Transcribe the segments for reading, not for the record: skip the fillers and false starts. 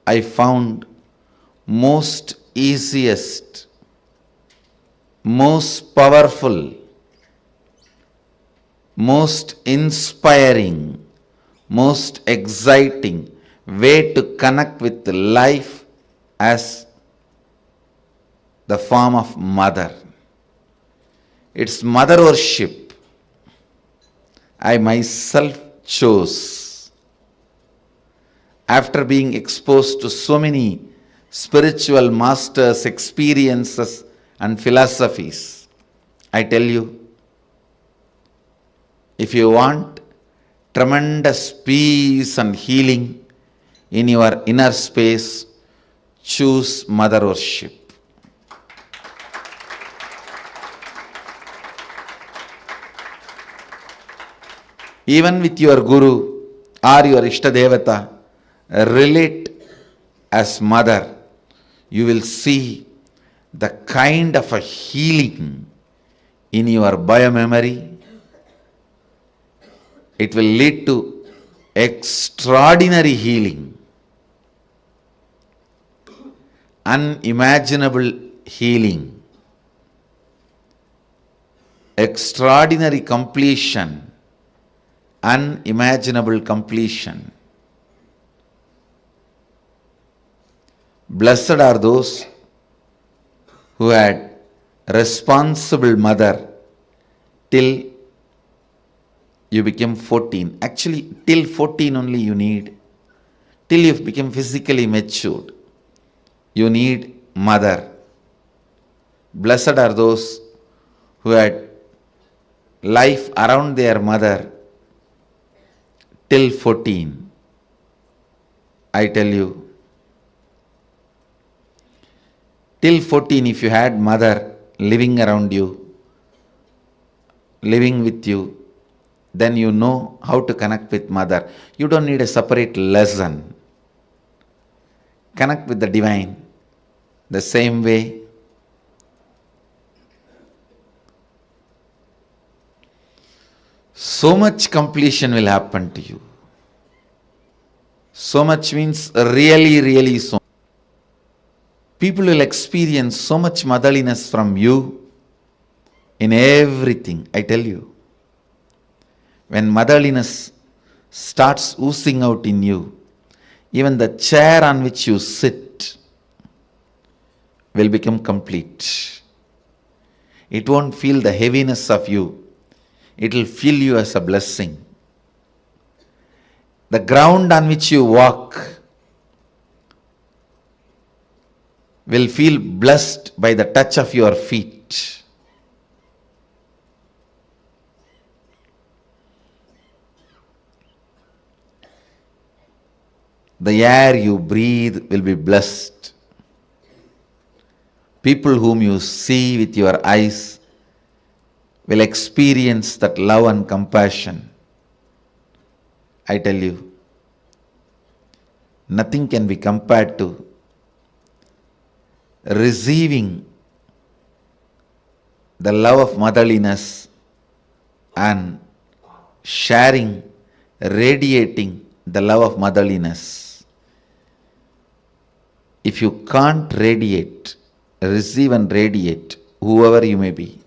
I found most easiest, most powerful, most inspiring, most exciting way to connect with life as the form of mother. It's mother worship. I myself chose. After being exposed to so many spiritual masters, experiences, and philosophies, I tell you, if you want tremendous peace and healing in your inner space, choose mother worship. Even with your guru or your Ishtadevata, relate as mother. You will see the kind of a healing in your biomemory. It will lead to extraordinary healing, unimaginable healing, extraordinary completion, unimaginable completion. Blessed are those who had responsible mother till you became 14. Actually, till 14 only you need. Till you become physically matured, you need mother. Blessed are those who had life around their mother till 14. I tell you, till 14, if you had mother living around you, living with you, then you know how to connect with mother. You don't need a separate lesson. Connect with the divine the same way. So much completion will happen to you. So much means really, really so. People will experience so much motherliness from you in everything, I tell you. When motherliness starts oozing out in you, even the chair on which you sit will become complete. It won't feel the heaviness of you. It will feel you as a blessing. The ground on which you walk will feel blessed by the touch of your feet. The air you breathe will be blessed. People whom you see with your eyes will experience that love and compassion. I tell you, nothing can be compared to receiving the love of motherliness and sharing, radiating the love of motherliness. If you can't radiate, receive and radiate, whoever you may be,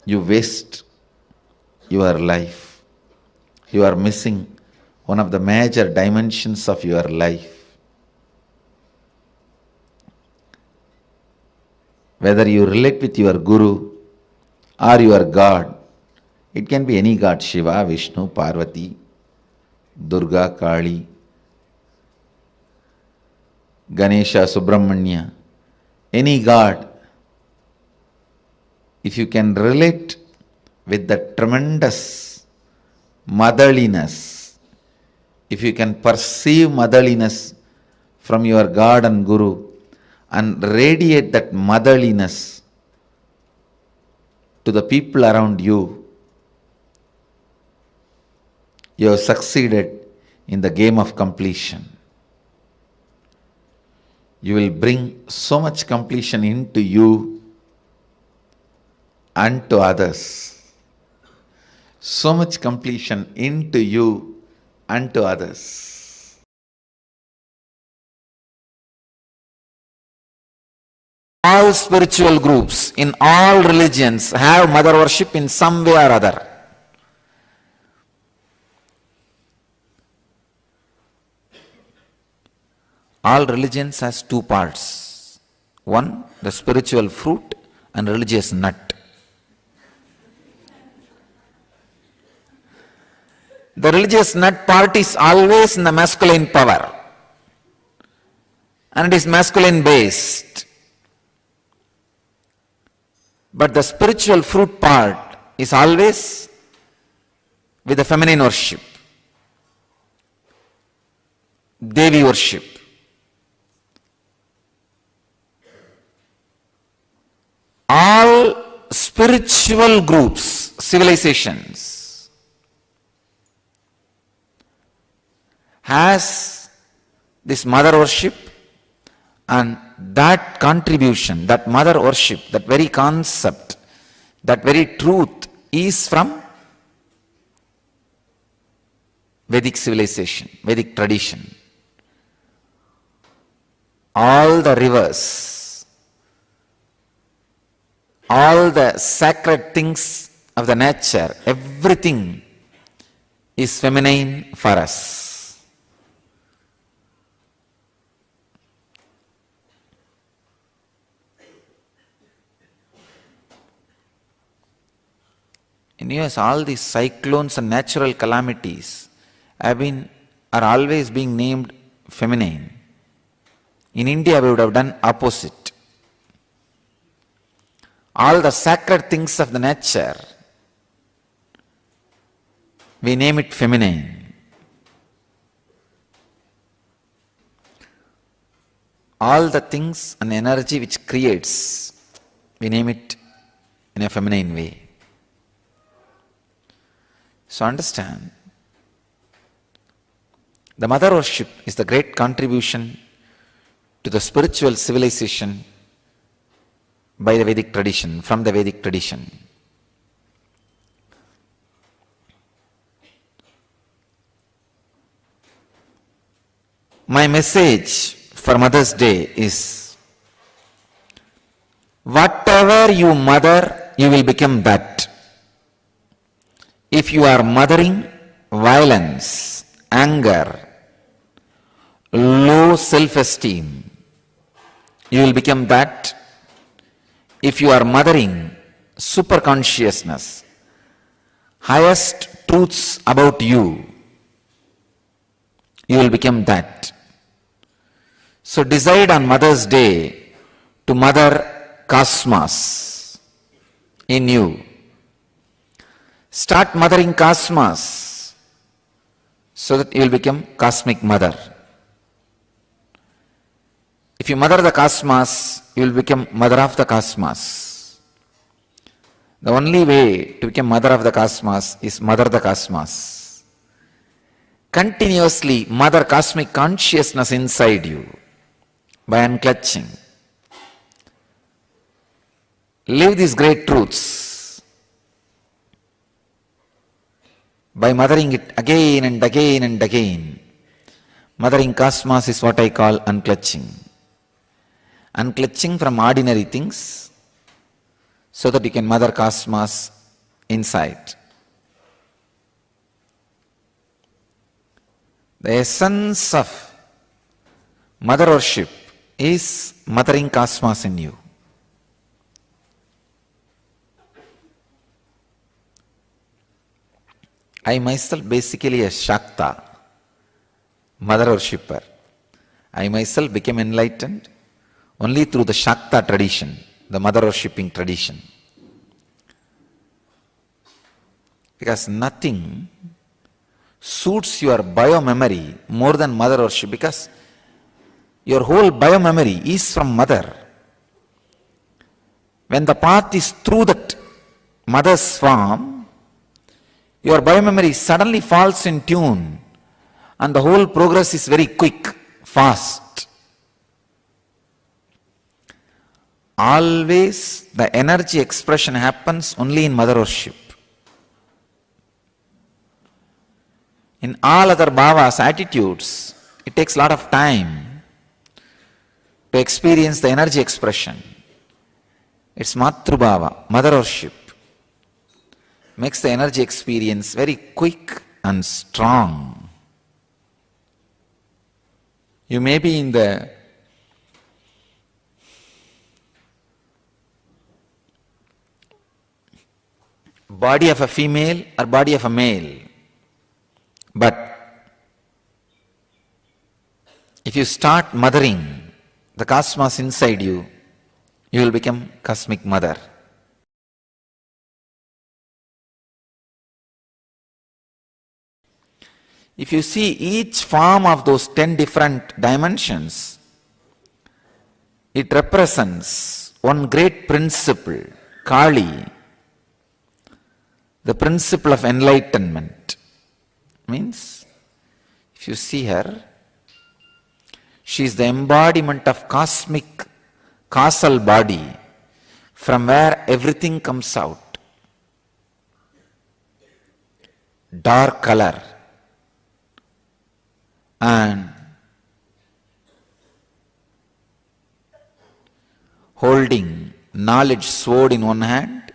you waste your life. You are missing one of the major dimensions of your life. Whether you relate with your Guru or your God, it can be any God, Shiva, Vishnu, Parvati, Durga, Kali, Ganesha, Subramanya, any God. If you can relate with the tremendous motherliness, if you can perceive motherliness from your God and Guru and radiate that motherliness to the people around you, you have succeeded in the game of completion. You will bring so much completion into you and to others. So much completion into you and to others. All spiritual groups in all religions have mother worship in some way or other. All religions has two parts. One, the spiritual fruit and religious nut. The religious nut part is always in the masculine power. And it is masculine based. But the spiritual fruit part is always with the feminine worship. Devi worship. All spiritual groups, civilizations, has this mother worship, and that contribution, that mother worship, that very concept, that very truth is from Vedic civilization, Vedic tradition. All the rivers, all the sacred things of the nature, everything is feminine for us. In US, all these cyclones and natural calamities are always being named feminine. In India, we would have done opposite. All the sacred things of the nature, we name it feminine. All the things and energy which creates, we name it in a feminine way. So understand, the mother worship is the great contribution to the spiritual civilization by the Vedic tradition, from the Vedic tradition. My message for Mother's Day is, whatever you mother, you will become that. If you are mothering violence, anger, low self-esteem, you will become that. If you are mothering superconsciousness, highest truths about you, you will become that. So decide on Mother's Day to mother cosmos in you. Start mothering cosmos so that you will become cosmic mother. If you mother the cosmos, you will become mother of the cosmos. The only way to become mother of the cosmos is mother the cosmos. Continuously mother cosmic consciousness inside you by unclutching. Live these great truths by mothering it again and again and again. Mothering cosmos is what I call unclutching. Unclutching from ordinary things so that you can mother cosmos inside. The essence of mother worship is mothering cosmos in you. I myself basically a Shakta, mother worshipper. I myself became enlightened only through the Shakta tradition, the mother worshipping tradition. Because nothing suits your bio-memory more than mother worship, because your whole bio-memory is from mother. When the path is through that mother's form, your bio-memory suddenly falls in tune and the whole progress is very quick, fast. Always the energy expression happens only in mother worship. In all other bhavas, attitudes, it takes a lot of time to experience the energy expression. It's Matrubhava, mother worship. Makes the energy experience very quick and strong. You may be in the body of a female or body of a male, but if you start mothering the cosmos inside you, you will become cosmic mother. If you see each form of those 10 different dimensions, it represents one great principle, Kali, the principle of enlightenment. Means, if you see her, she is the embodiment of cosmic causal body from where everything comes out. Dark color and holding knowledge sword in one hand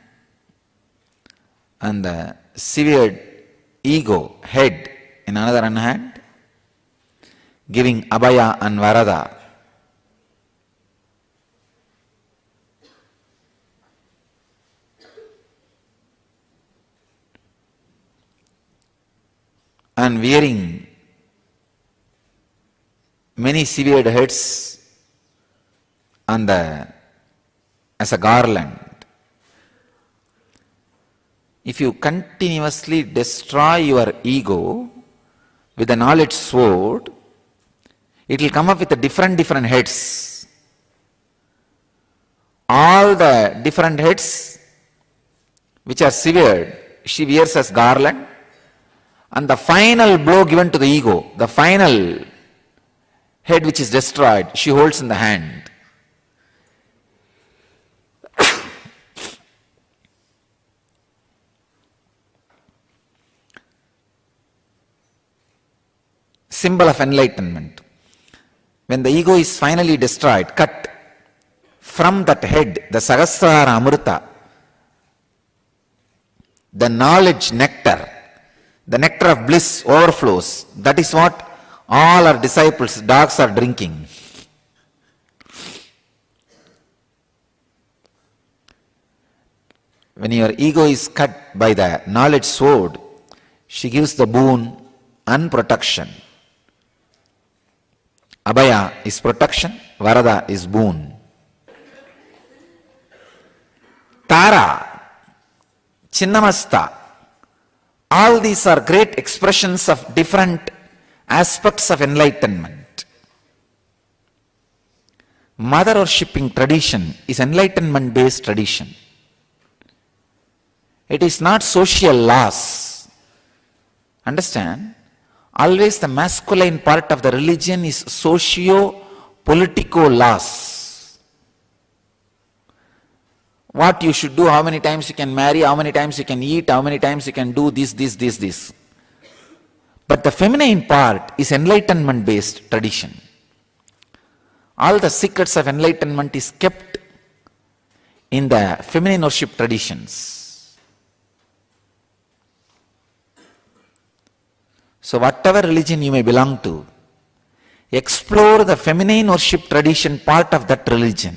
and the severed ego head in another hand, giving abhaya and varada. And wearing many severed heads on as a garland. If you continuously destroy your ego with the knowledge sword, it will come up with different heads. All the different heads which are severed, she wears as garland, and the final blow given to the ego, the final head which is destroyed, she holds in the hand. Symbol of enlightenment. When the ego is finally destroyed, cut, from that head, the Sahasrara Amrita, the knowledge nectar, the nectar of bliss overflows. That is what all our disciples, dogs, are drinking. When your ego is cut by the knowledge sword, she gives the boon and protection. Abhaya is protection, Varada is boon. Tara, Chinnamasta, all these are great expressions of different aspects of enlightenment. Mother worshipping tradition is enlightenment based tradition. It is not social laws. Understand? Always the masculine part of the religion is socio-political laws. What you should do, how many times you can marry, how many times you can eat, how many times you can do this. But the feminine part is enlightenment based tradition. All the secrets of enlightenment is kept in the feminine worship traditions. So whatever religion you may belong to, explore the feminine worship tradition part of that religion.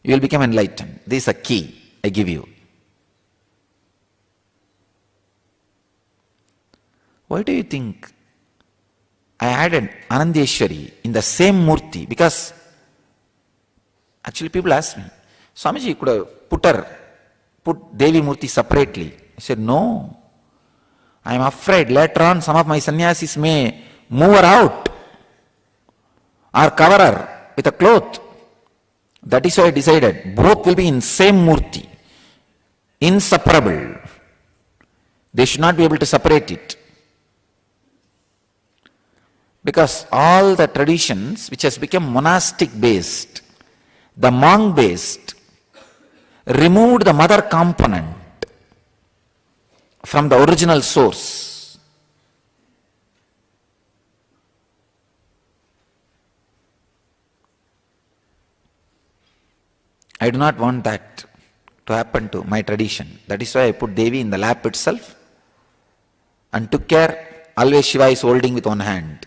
You will become enlightened. This is a key I give you. Why do you think I added Anandeshwari in the same Murti? Because actually people ask me, Swamiji, you could have put Devi Murti separately. I said, no. I am afraid later on some of my sannyasis may move her out or cover her with a cloth. That is why I decided both will be in same Murti, inseparable. They should not be able to separate it. Because all the traditions which has become monastic based, the monk based, removed the mother component from the original source. I do not want that to happen to my tradition. That is why I put Devi in the lap itself and took care. Always Shiva is holding with one hand.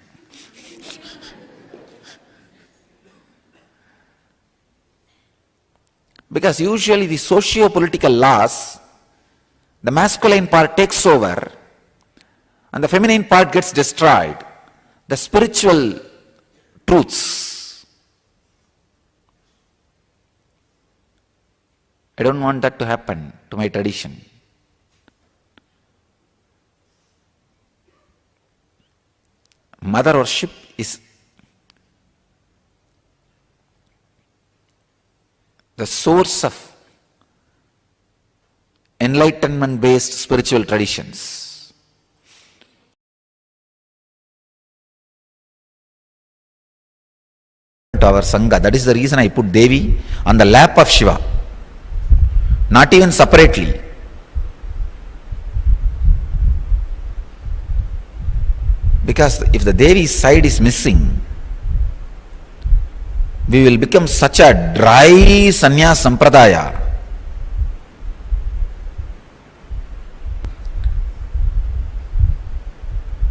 Because usually the socio-political laws, the masculine part takes over and the feminine part gets destroyed. The spiritual truths, I don't want that to happen to my tradition. Mother worship is the source of enlightenment-based spiritual traditions. To our Sangha, that is the reason I put Devi on the lap of Shiva, not even separately. Because if the Devi's side is missing, we will become such a dry sannyas sampradaya.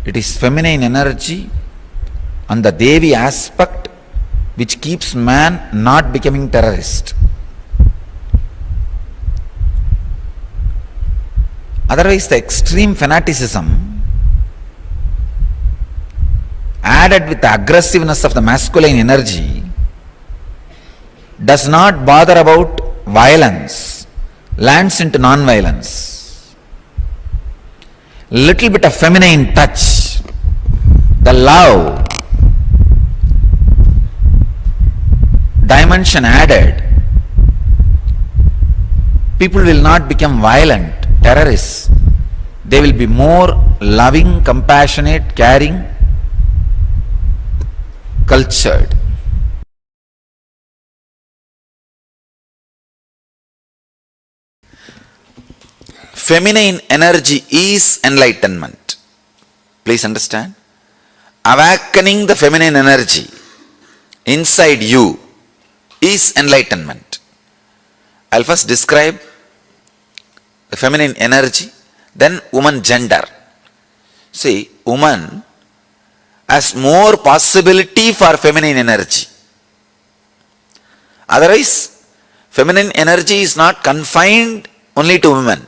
It is feminine energy and the Devi aspect which keeps man not becoming terrorist. Otherwise, the extreme fanaticism added with the aggressiveness of the masculine energy does not bother about violence, lands into non-violence. Little bit of feminine touch, the love dimension added, people will not become violent, terrorists. They will be more loving, compassionate, caring, cultured. Feminine energy is enlightenment. Please understand. Awakening the feminine energy inside you is enlightenment. I'll first describe the feminine energy, then woman gender. See, woman has more possibility for feminine energy. Otherwise, feminine energy is not confined only to women.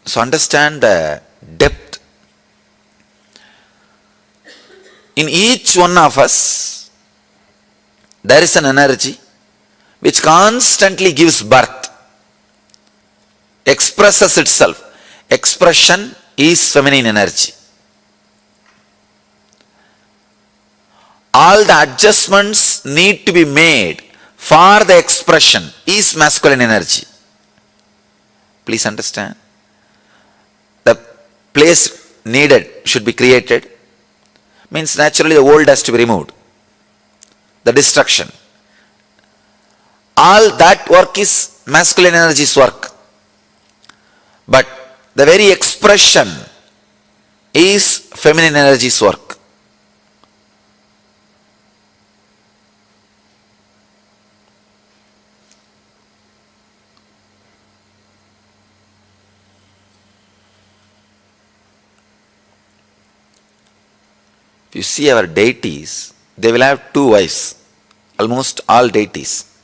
So understand the depth. In each one of us, there is an energy which constantly gives birth, expresses itself. Expression is feminine energy. All the adjustments need to be made for the expression is masculine energy. Please understand. The place needed should be created. Means naturally the old has to be removed. The destruction. All that work is masculine energy's work. But the very expression is feminine energy's work. If you see our deities, they will have two wives. Almost all deities.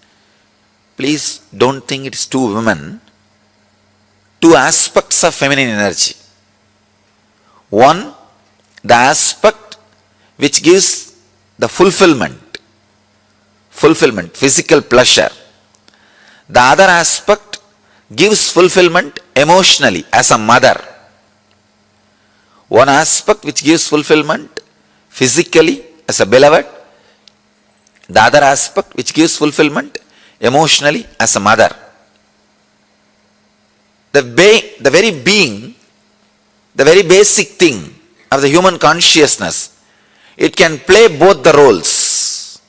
Please don't think it's two women. Two aspects of feminine energy. One, the aspect which gives the fulfillment, physical pleasure. The other aspect gives fulfillment emotionally as a mother. One aspect which gives fulfillment physically as a beloved. The other aspect which gives fulfillment emotionally as a mother. The very being, the very basic thing of the human consciousness, it can play both the roles.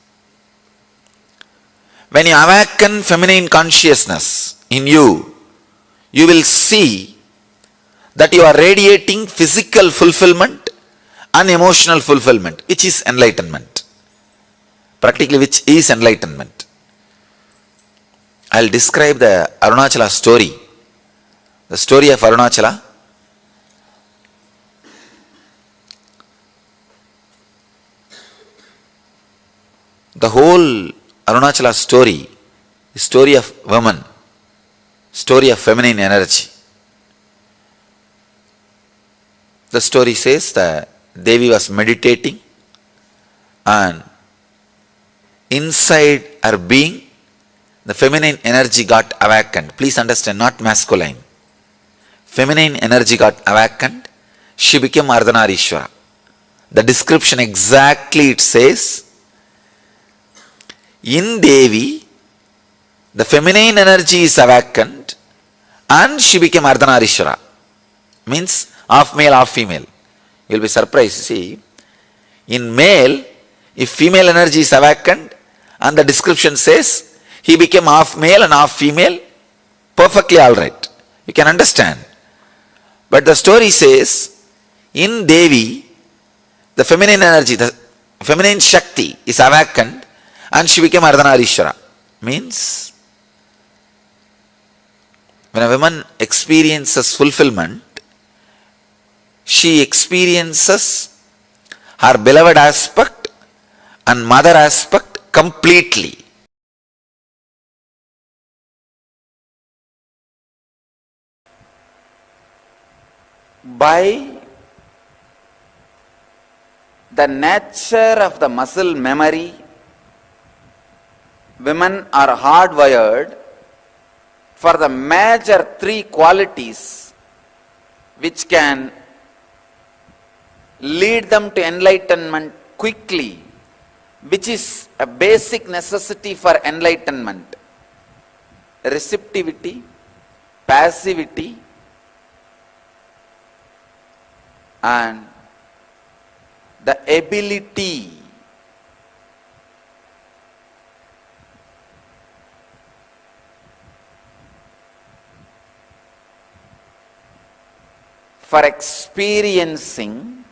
When you awaken feminine consciousness in you, you will see that you are radiating physical fulfillment and emotional fulfillment, which is enlightenment. Practically, which is enlightenment. I'll describe the Arunachala story. The story of Arunachala. The whole Arunachala story is story of women, story of feminine energy. The story says that Devi was meditating and inside her being, the feminine energy got awakened. Please understand, not masculine. Feminine energy got awakened. She became Ardhanarishwara. The description exactly it says, in Devi, the feminine energy is awakened and she became Ardhanarishwara. Means half male, half female. You will be surprised. See, in male, if female energy is awakened and the description says he became half male and half female, perfectly alright. You can understand. But the story says, in Devi, the feminine energy, the feminine Shakti is awakened and she became Ardhanarishwara. Means, when a woman experiences fulfillment, she experiences her beloved aspect and mother aspect completely. By the nature of the muscle memory, women are hardwired for the major three qualities which can lead them to enlightenment quickly, which is a basic necessity for enlightenment: receptivity, passivity, and the ability for experiencing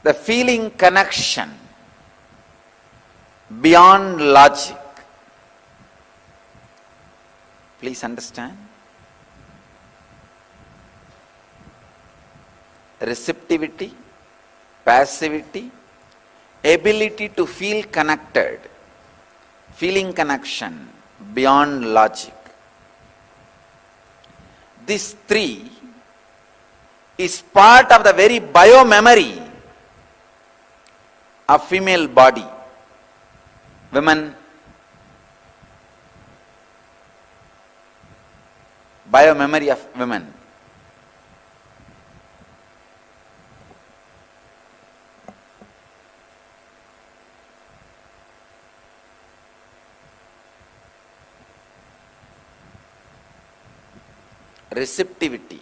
the feeling connection beyond logic. Please understand. Receptivity, passivity, ability to feel connected, feeling connection beyond logic. This three is part of the very biomemory of female body. Women, biomemory of women. Receptivity,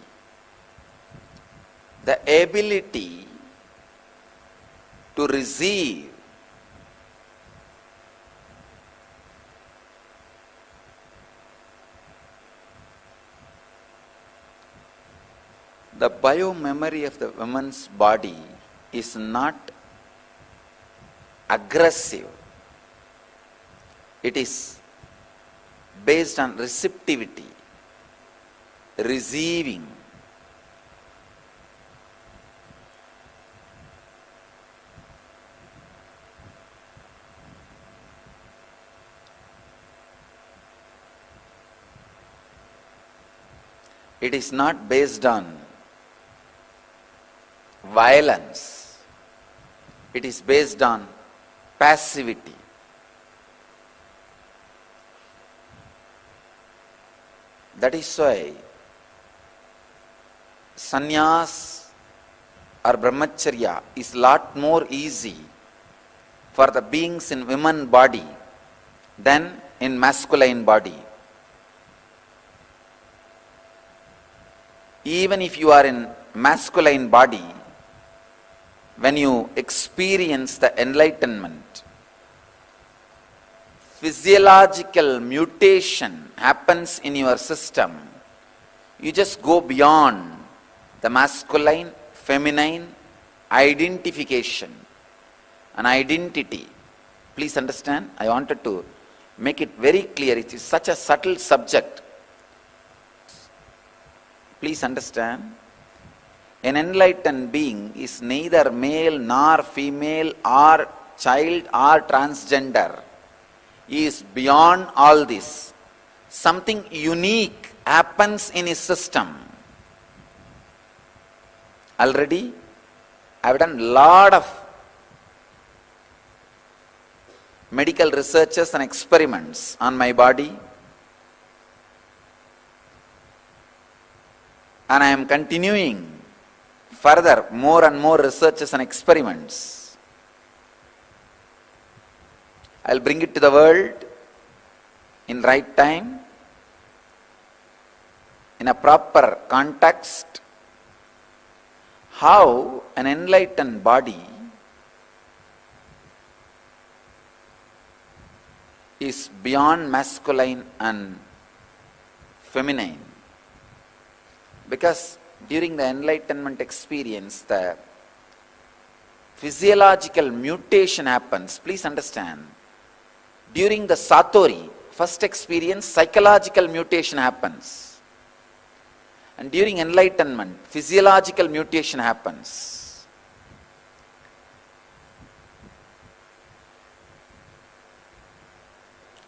the ability to receive the biomemory of the woman's body is not aggressive. It is based on receptivity, receiving. It is not based on violence. It is based on passivity. That is why sannyas or brahmacharya is lot more easy for the beings in women body than in masculine body. Even if you are in masculine body, when you experience the enlightenment, physiological mutation happens in your system. You just go beyond the masculine, feminine, identification, an identity. Please understand, I wanted to make it very clear. It is such a subtle subject. Please understand, an enlightened being is neither male nor female or child or transgender. He is beyond all this. Something unique happens in his system. Already, I have done a lot of medical researches and experiments on my body, and I am continuing further more and more researches and experiments. I will bring it to the world in right time, in a proper context, how an enlightened body is beyond masculine and feminine. Because during the enlightenment experience, the physiological mutation happens. Please understand, during the Satori, first experience, psychological mutation happens. And during enlightenment, physiological mutation happens.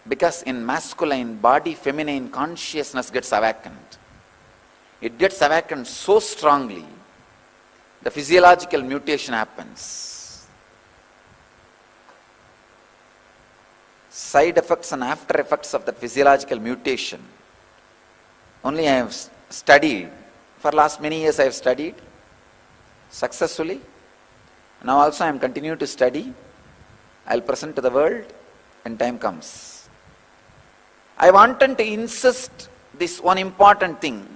Because in masculine body, feminine consciousness gets awakened. It gets awakened so strongly, the physiological mutation happens. Side effects and after effects of the physiological mutation, only I have studied. For last many years I have studied successfully. Now also I am continuing to study. I will present to the world when time comes. I wanted to insist this one important thing.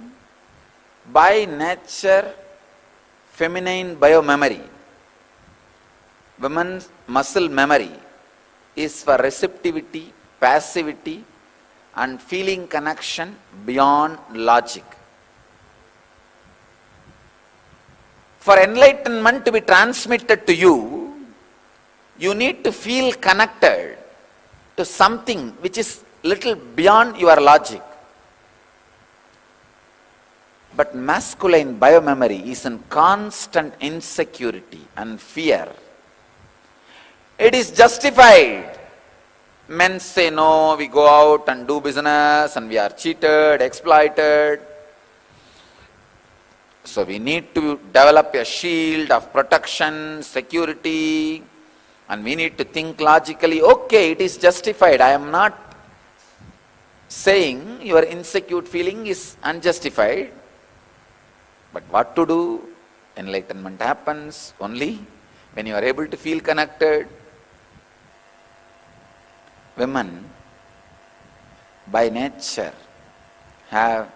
By nature, feminine biomemory, women's muscle memory is for receptivity, passivity and feeling connection beyond logic. For enlightenment to be transmitted to you, you need to feel connected to something which is little beyond your logic. But masculine biomemory is in constant insecurity and fear. It is justified. Men say no, we go out and do business and we are cheated, exploited. So we need to develop a shield of protection, security, and we need to think logically. Okay, it is justified. I am not saying your insecure feeling is unjustified. But what to do? Enlightenment happens only when you are able to feel connected. Women, by nature, have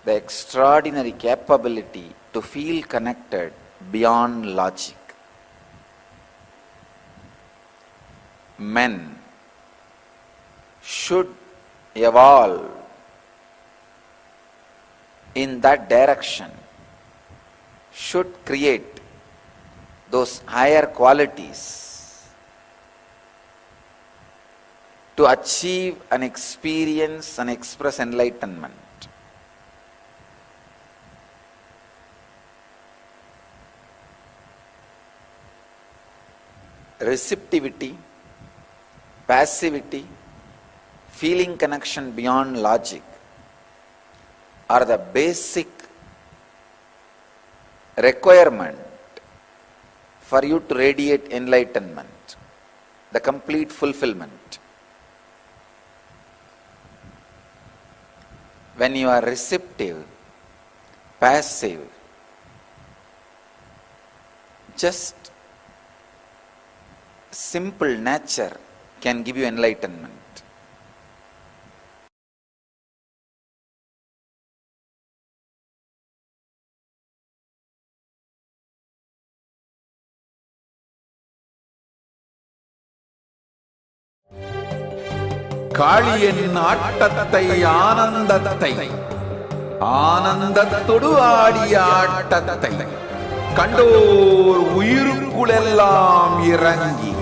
the extraordinary capability to feel connected beyond logic. Men should evolve in that direction, should create those higher qualities to achieve and experience and express enlightenment. Receptivity, passivity, feeling connection beyond logic are the basic requirement for you to radiate enlightenment, the complete fulfillment. When you are receptive, passive, just simple nature can give you enlightenment. காளியின் ஆட்டத்தை ஆனந்தத்தை ஆனந்தத்தொடு ஆடிய ஆட்டத்தை கண்டோர் உயிருக்குளெல்லாம் இறங்கி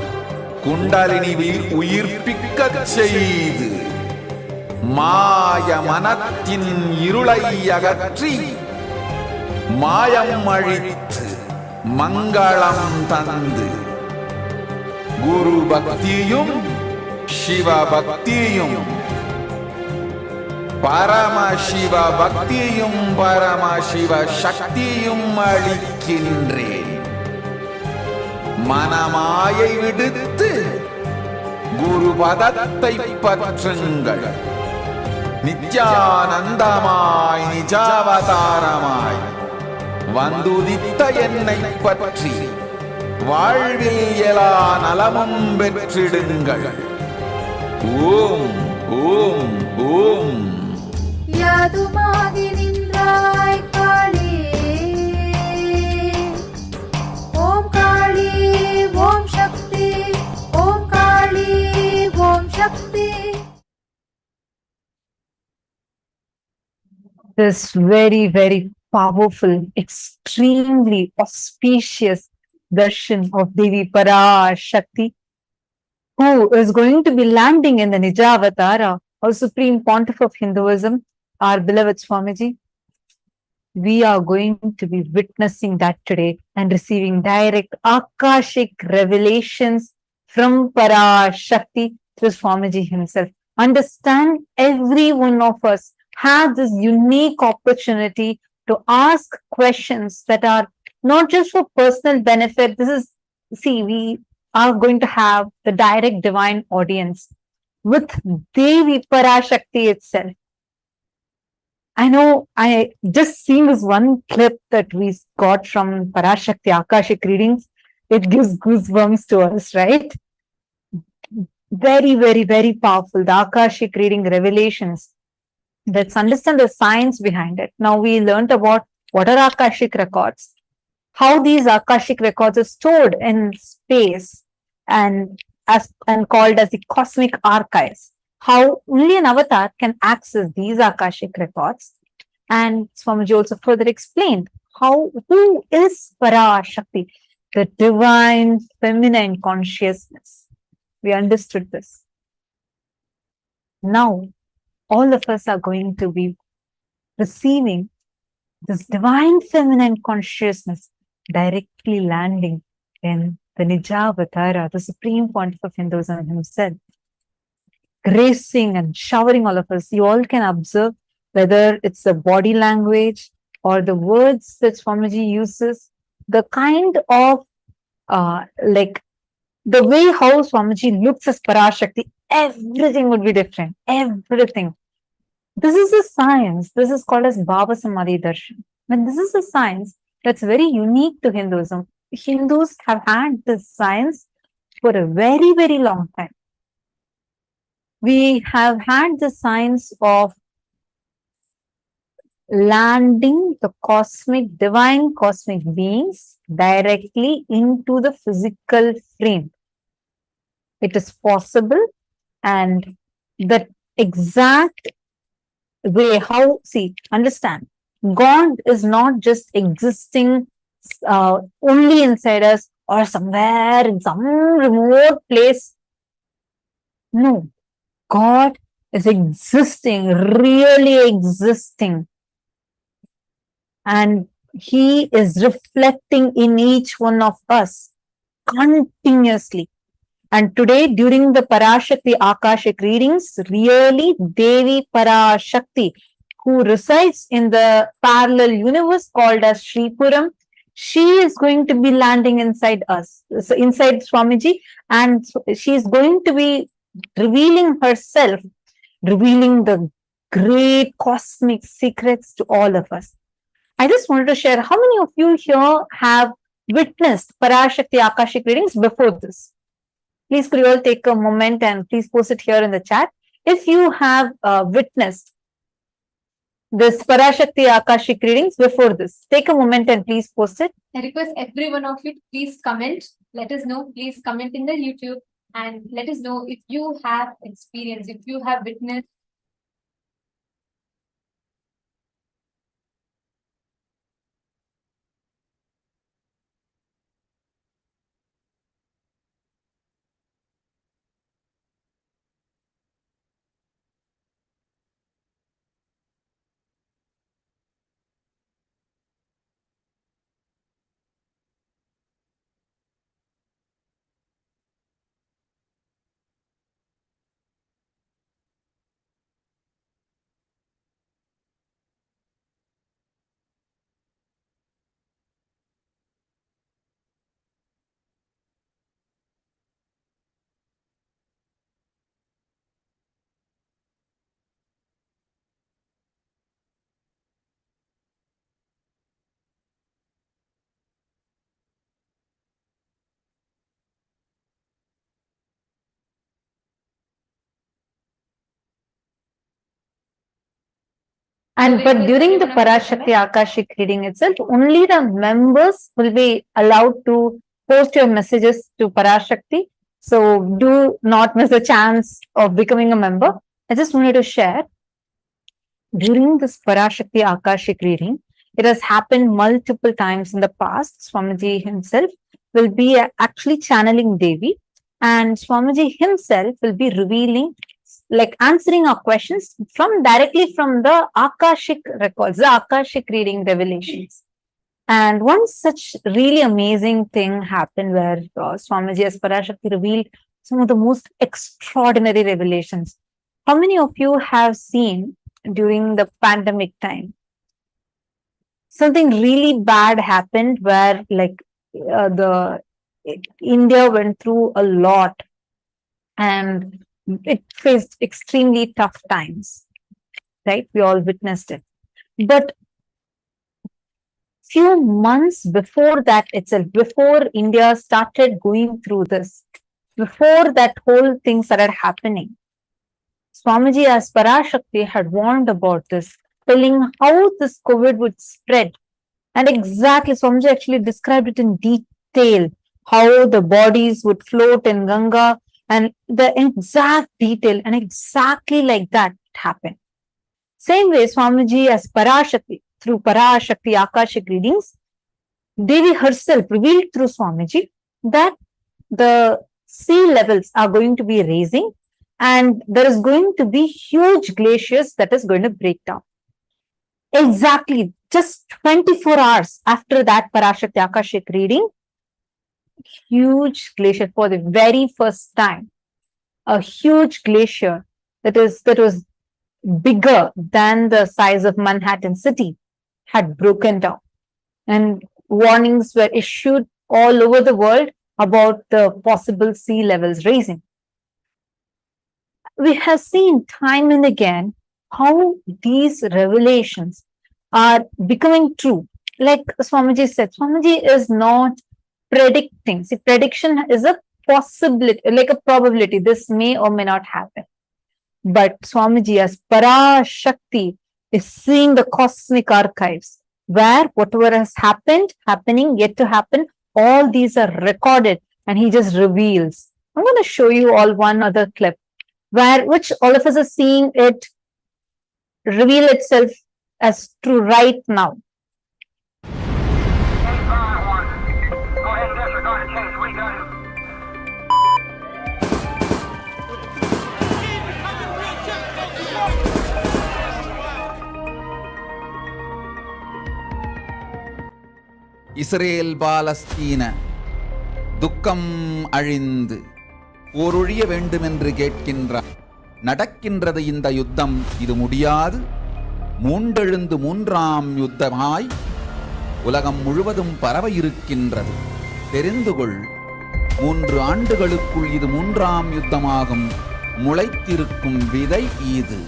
குண்டலினி உயிர்ப்பிக்கச் செய்து மாய மனத்தின் இருளை அகற்றி மாயம் அழித்து மங்களம் தந்து குரு பக்தியும் சிவ பக்தியும் பரமசிவ பக்தியும் பரமசிவ சக்தியும் அளிக்கின்றேன். மனமாயை விடுத்து குரு பதத்தை பற்றுங்கள். நித்யானந்தமாய் நிஜாவதாரமாய் வந்துதித்த என்னை பற்றி வாழ்வில் எல்லா நலமும் பெற்றிடுங்கள். ஓம் ஓம் ஓம். யாதுமாகி நின்றாய் காளி, ஓம் காளி ஓம் சக்தி, ஓம் காளி ஓம் சக்தி. This very powerful, extremely auspicious darshan of Devi Parashakti, who is going to be landing in the Nijavatara, our Supreme Pontiff of Hinduism, our beloved Swamiji. We are going to be witnessing that today and receiving direct Akashic revelations from Parashakti through Swamiji himself. Understand, every one of us has this unique opportunity to ask questions that are not just for personal benefit. This is, see, we are going to have the direct divine audience with Devi Parashakti itself. I know, I just seen this one clip that we got from Parashakthi Akashic Readings. It gives goosebumps to us, right? Very powerful. The Akashic reading revelations. Let's understand the science behind it. Now we learned about what are Akashic records, how these Akashic records are stored in space and called as the cosmic archives. How only an avatar can access these Akashic records. And Swamiji also further explained who is Parashakti, the divine feminine consciousness. We understood this. Now, all of us are going to be receiving this divine feminine consciousness directly landing in the Nijavatara, the Supreme Pontiff of Hinduism himself, gracing and showering all of us. You all can observe whether it's the body language or the words that Swamiji uses, the kind of like the way how Swamiji looks as Parashakti, everything would be different. Everything. This is a science. This is called as Bhava Samadhi Darshan. And this is a science that's very unique to Hinduism. Hindus have had this science for a very long time. We have had the science of landing the divine cosmic beings directly into the physical frame. It is possible, and the exact way how, see, understand, God is not just existing only inside us or somewhere in some remote place. No, God is existing, really existing. And He is reflecting in each one of us continuously. And today, during the Parashakti Akashic readings, really Devi Parashakti, who resides in the parallel universe called as Sripuram, she is going to be landing inside us, inside Swamiji, and she is going to be revealing herself, revealing the great cosmic secrets to all of us. I just wanted to share, how many of you here have witnessed Parashakti Akashic readings before this? Please could you all take a moment and please post it here in the chat. If you have witnessed this Parashakti Akashic readings before this, take a moment and please post it. I request every one of you to please comment. Let us know. Please comment in the YouTube and let us know if you have experience, if you have witnessed. And but during the Parashakti Akashic reading itself, only the members will be allowed to post your messages to Parashakti. So do not miss a chance of becoming a member. I just wanted to share during this Parashakti Akashic reading, it has happened multiple times in the past. Swamiji himself will be actually channeling Devi, and Swamiji himself will be revealing, like answering our questions from directly from the Akashic records, the Akashic reading revelations. And one such really amazing thing happened where Swamiji as Parashakti revealed some of the most extraordinary revelations. How many of you have seen during the pandemic time something really bad happened where the India went through a lot and it faced extremely tough times, right? We all witnessed it. But few months before that itself, before India started going through this, before that whole thing started happening, Swamiji as Parashakti had warned about this, telling how this COVID would spread. And exactly, Swamiji actually described it in detail, how the bodies would float in Ganga and the exact detail, and exactly like that happened. Same way, Swamiji as Parashakti, through Parashakti Akashic Readings, Devi herself revealed through Swamiji that the sea levels are going to be raising and there is going to be huge glaciers that is going to break down. Exactly, just 24 hours after that Parashakti Akashic reading, huge glacier for the very first time, a huge glacier that was bigger than the size of Manhattan city had broken down. And warnings were issued all over the world about the possible sea levels rising. We have seen time and again how these revelations are becoming true. Like Swamiji said, Swamiji is not predicting. See, prediction is a possibility, like a probability. This may or may not happen. But Swamiji as Parashakti is seeing the cosmic archives where whatever has happened, happening, yet to happen, all these are recorded and he just reveals. I'm going to show you all one other clip which all of us are seeing it reveal itself as true right now. Israel Palestine துக்கம் அழிந்து போரொழிய வேண்டுமென்று கேட்கின்றார். நடக்கின்றது இந்த யுத்தம், இது முடியாது. மூண்டெழுந்து மூன்றாம் யுத்தமாய் உலகம் முழுவதும் பரவ இருக்கின்றது. தெரிந்து கொள், 3 ஆண்டுகளுக்குள் இது 3ஆம் யுத்தமாகும். முளைத்திருக்கும் விதை இது.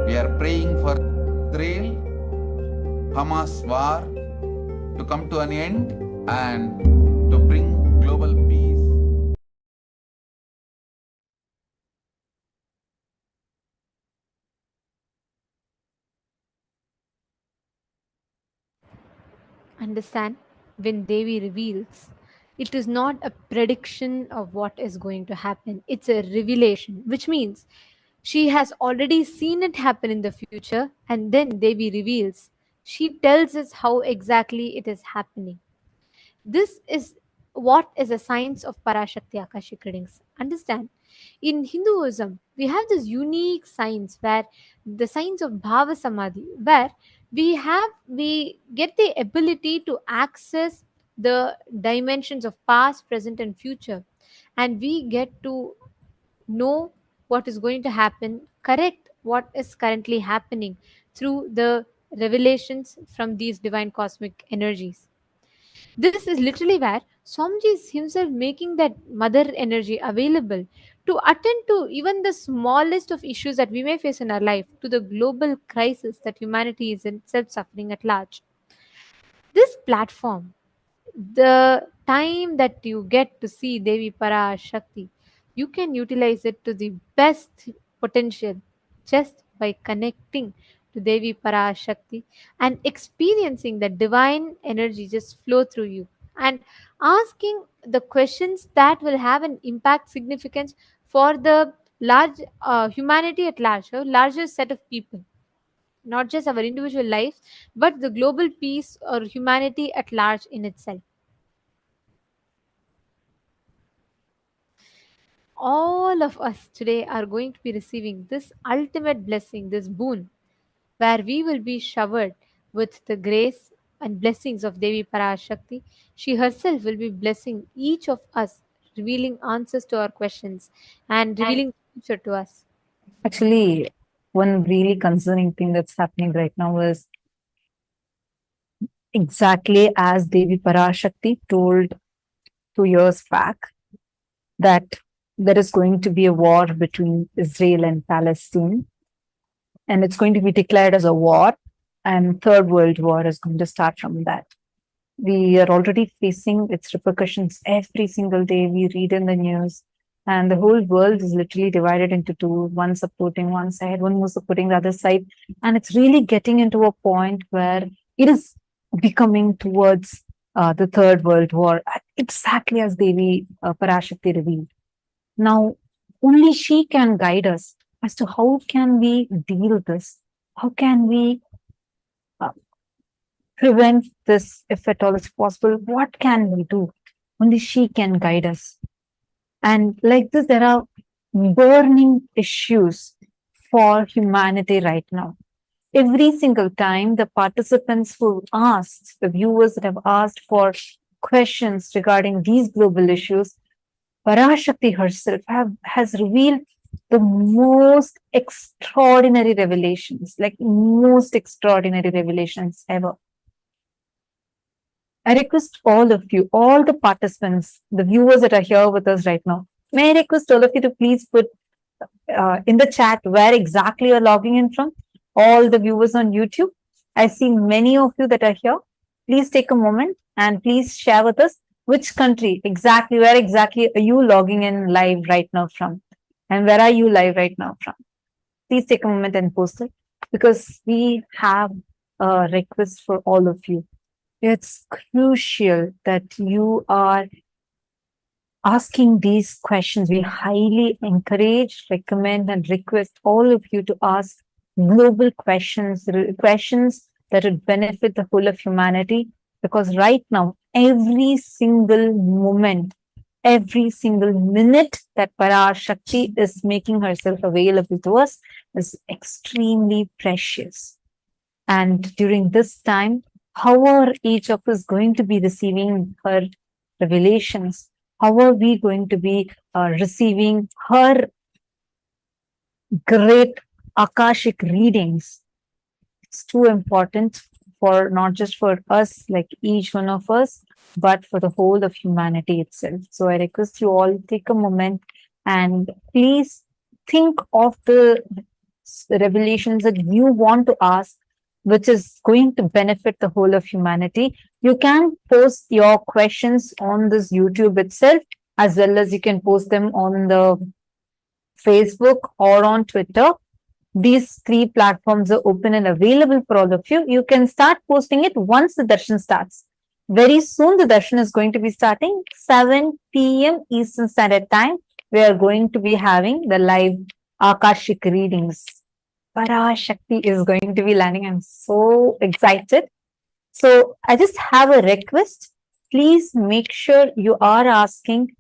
We are praying for Israel, Hamas war to come to an end and to bring global peace. Understand, when Devi reveals, it is not a prediction of what is going to happen. It's a revelation, which means she has already seen it happen in the future, and then Devi reveals. She tells us how exactly it is happening. This is what is a science of Parashakti Akashic Readings. Understand? In Hinduism, we have this unique science where the science of Bhava Samadhi, where we get the ability to access the dimensions of past, present, and future, and we get to know what is going to happen, correct what is currently happening through the revelations from these divine cosmic energies. This is literally where Swamiji is himself making that mother energy available to attend to even the smallest of issues that we may face in our life, to the global crisis that humanity is itself suffering at large. This platform the time that you get to see Devi Parashakti, you can utilize it to the best potential just by connecting to Devi Parashakti and experiencing the divine energy just flow through you and asking the questions that will have an impact significance for the large humanity at large, a larger set of people, not just our individual lives, but the global peace or humanity at large in itself. All of us today are going to be receiving this ultimate blessing, this boon, where we will be showered with the grace and blessings of Devi Parashakti. She herself will be blessing each of us, revealing answers to our questions and revealing the future to us. Actually, one really concerning thing that's happening right now is exactly as Devi Parashakti told 2 years back that there is going to be a war between Israel and Palestine, and it's going to be declared as a war, and Third World War is going to start from that. We are already facing its repercussions every single day. We read in the news, and the whole world is literally divided into two, one supporting one side, one was supporting the other side. And it's really getting into a point where it is becoming towards the Third World War, exactly as Devi Parashakti revealed. Now, only she can guide us as to how can we deal with this? How can we uh, prevent this if at all it's possible? What can we do? Only she can guide us. And like this, there are burning issues for humanity right now. Every single time the participants who asked, the viewers that have asked for questions regarding these global issues, Parashakti herself has revealed the most extraordinary revelations, like most extraordinary revelations ever. I request all of you, all the participants, the viewers that are here with us right now, may I request all of you to please put in the chat where exactly you're logging in from, all the viewers on YouTube. I see many of you that are here. Please take a moment and please share with us which country exactly, where exactly are you logging in live right now from? And where are you live right now from? Please take a moment and post it, because we have a request for all of you. It's crucial that you are asking these questions. We highly encourage, recommend, and request all of you to ask global questions, questions that would benefit the whole of humanity. Because right now, every single moment, every single minute that Parashakti is making herself available to us is extremely precious. And during this time, how are each of us going to be receiving her revelations? How are we going to be receiving her great Akashic readings? It's too important for not just for us, like each one of us, but for the whole of humanity itself. So I request you all take a moment and please think of the revelations that you want to ask, which is going to benefit the whole of humanity. You can post your questions on this YouTube itself, as well as you can post them on the Facebook or on Twitter. These three platforms are open and available for all of you. You can start posting it once the darshan starts. Very soon, the darshan is going to be starting 7 p.m. Eastern Standard Time. We are going to be having the live Akashic readings. Parashakti is going to be landing. I'm so excited. So I just have a request. Please make sure you are asking.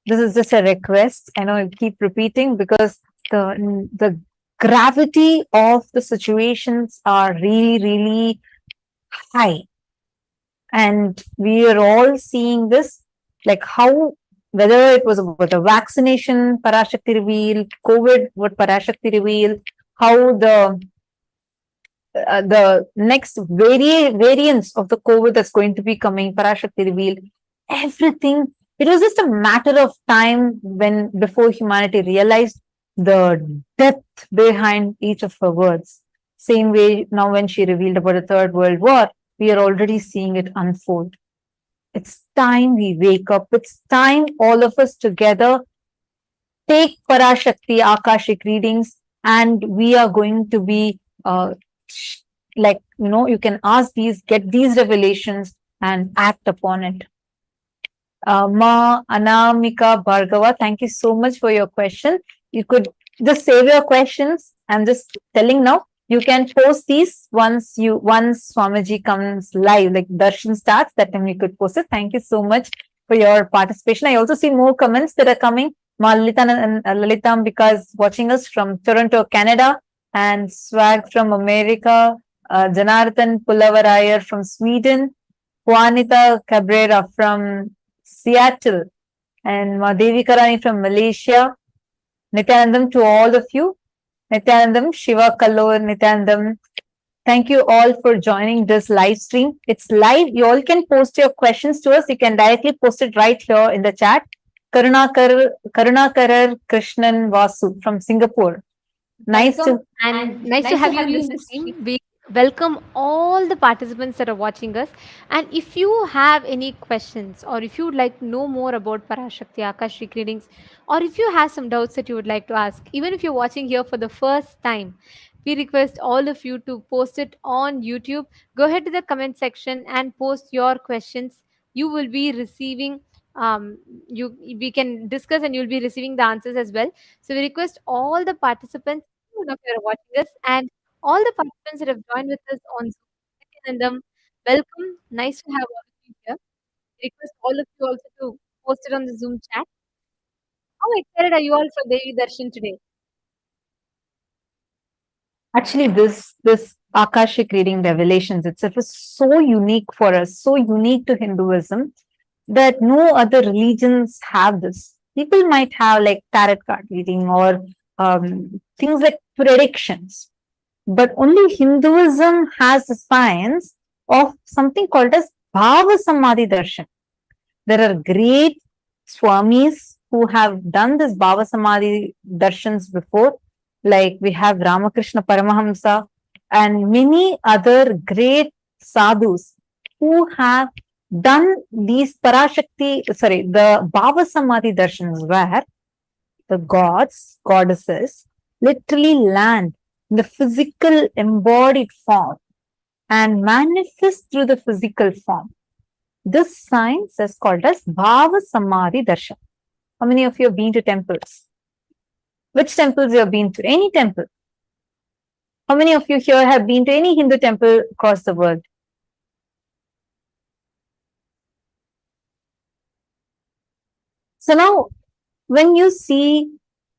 This is just a request. I know I keep repeating because the gravity of the situations are really, really high. And we are all seeing this, like how, whether it was about the vaccination, Parashakti revealed, COVID, what Parashakti revealed, how the next variants of the COVID that's going to be coming, Parashakti revealed, everything. It was just a matter of time when before humanity realized the depth behind each of her words. Same way now when she revealed about the Third World War, we are already seeing it unfold. It's time we wake up. It's time all of us together take Parashakti Akashic Readings, and we are going to be like, you can ask these, get these revelations and act upon it. Ma Anamika Bhargava, thank you so much for your question. You could just save your questions. I'm just telling now. You can post these once Swamiji comes live, like darshan starts. That time you could post it. Thank you so much for your participation. I also see more comments that are coming. Ma Lalitan and Lalitam, because watching us from Toronto, Canada, and Swag from America. Janardhan Pulavarayar from Sweden. Juanita Cabrera from Seattle, and Devi Karani from Malaysia. Nithyanandam to all of you. Nithyanandam, Shiva Kallur, Nithyanandam. Thank you all for joining this live stream. It's live. You all can post your questions to us. You can directly post it right here in the chat. Karunakarar Krishnan Vasu from Singapore. Nice to have you in this stream. We welcome all the participants that are watching us. And if you have any questions, or if you would like to know more about Parashakti Akashic Readings, or if you have some doubts that you would like to ask, even if you're watching here for the first time, we request all of you to post it on YouTube. Go ahead to the comment section and post your questions. You will be receiving we can discuss, and you'll be receiving the answers as well. So we request all the participants of you are watching us, and all the participants that have joined with us on Zoom. And welcome. Nice to have all of you here. Request all of you also to post it on the Zoom chat. How excited are you all for Devi Darshan today? Actually, this Akashic reading revelations itself is so unique for us, so unique to Hinduism, that no other religions have this. People might have like tarot card reading or things like predictions, but only Hinduism has the science of something called as Bhava Samadhi Darshan. There are great Swamis who have done this Bhava Samadhi Darshans before, like we have Ramakrishna Paramahamsa and many other great sadhus who have done these the Bhava Samadhi Darshans, where the gods, goddesses literally land in the physical embodied form and manifest through the physical form. This science is called as Bhava Samadhi Darshan. How many of you have been to temples? Which temples you have been to? Any temple? How many of you here have been to any Hindu temple across the world? So now, when you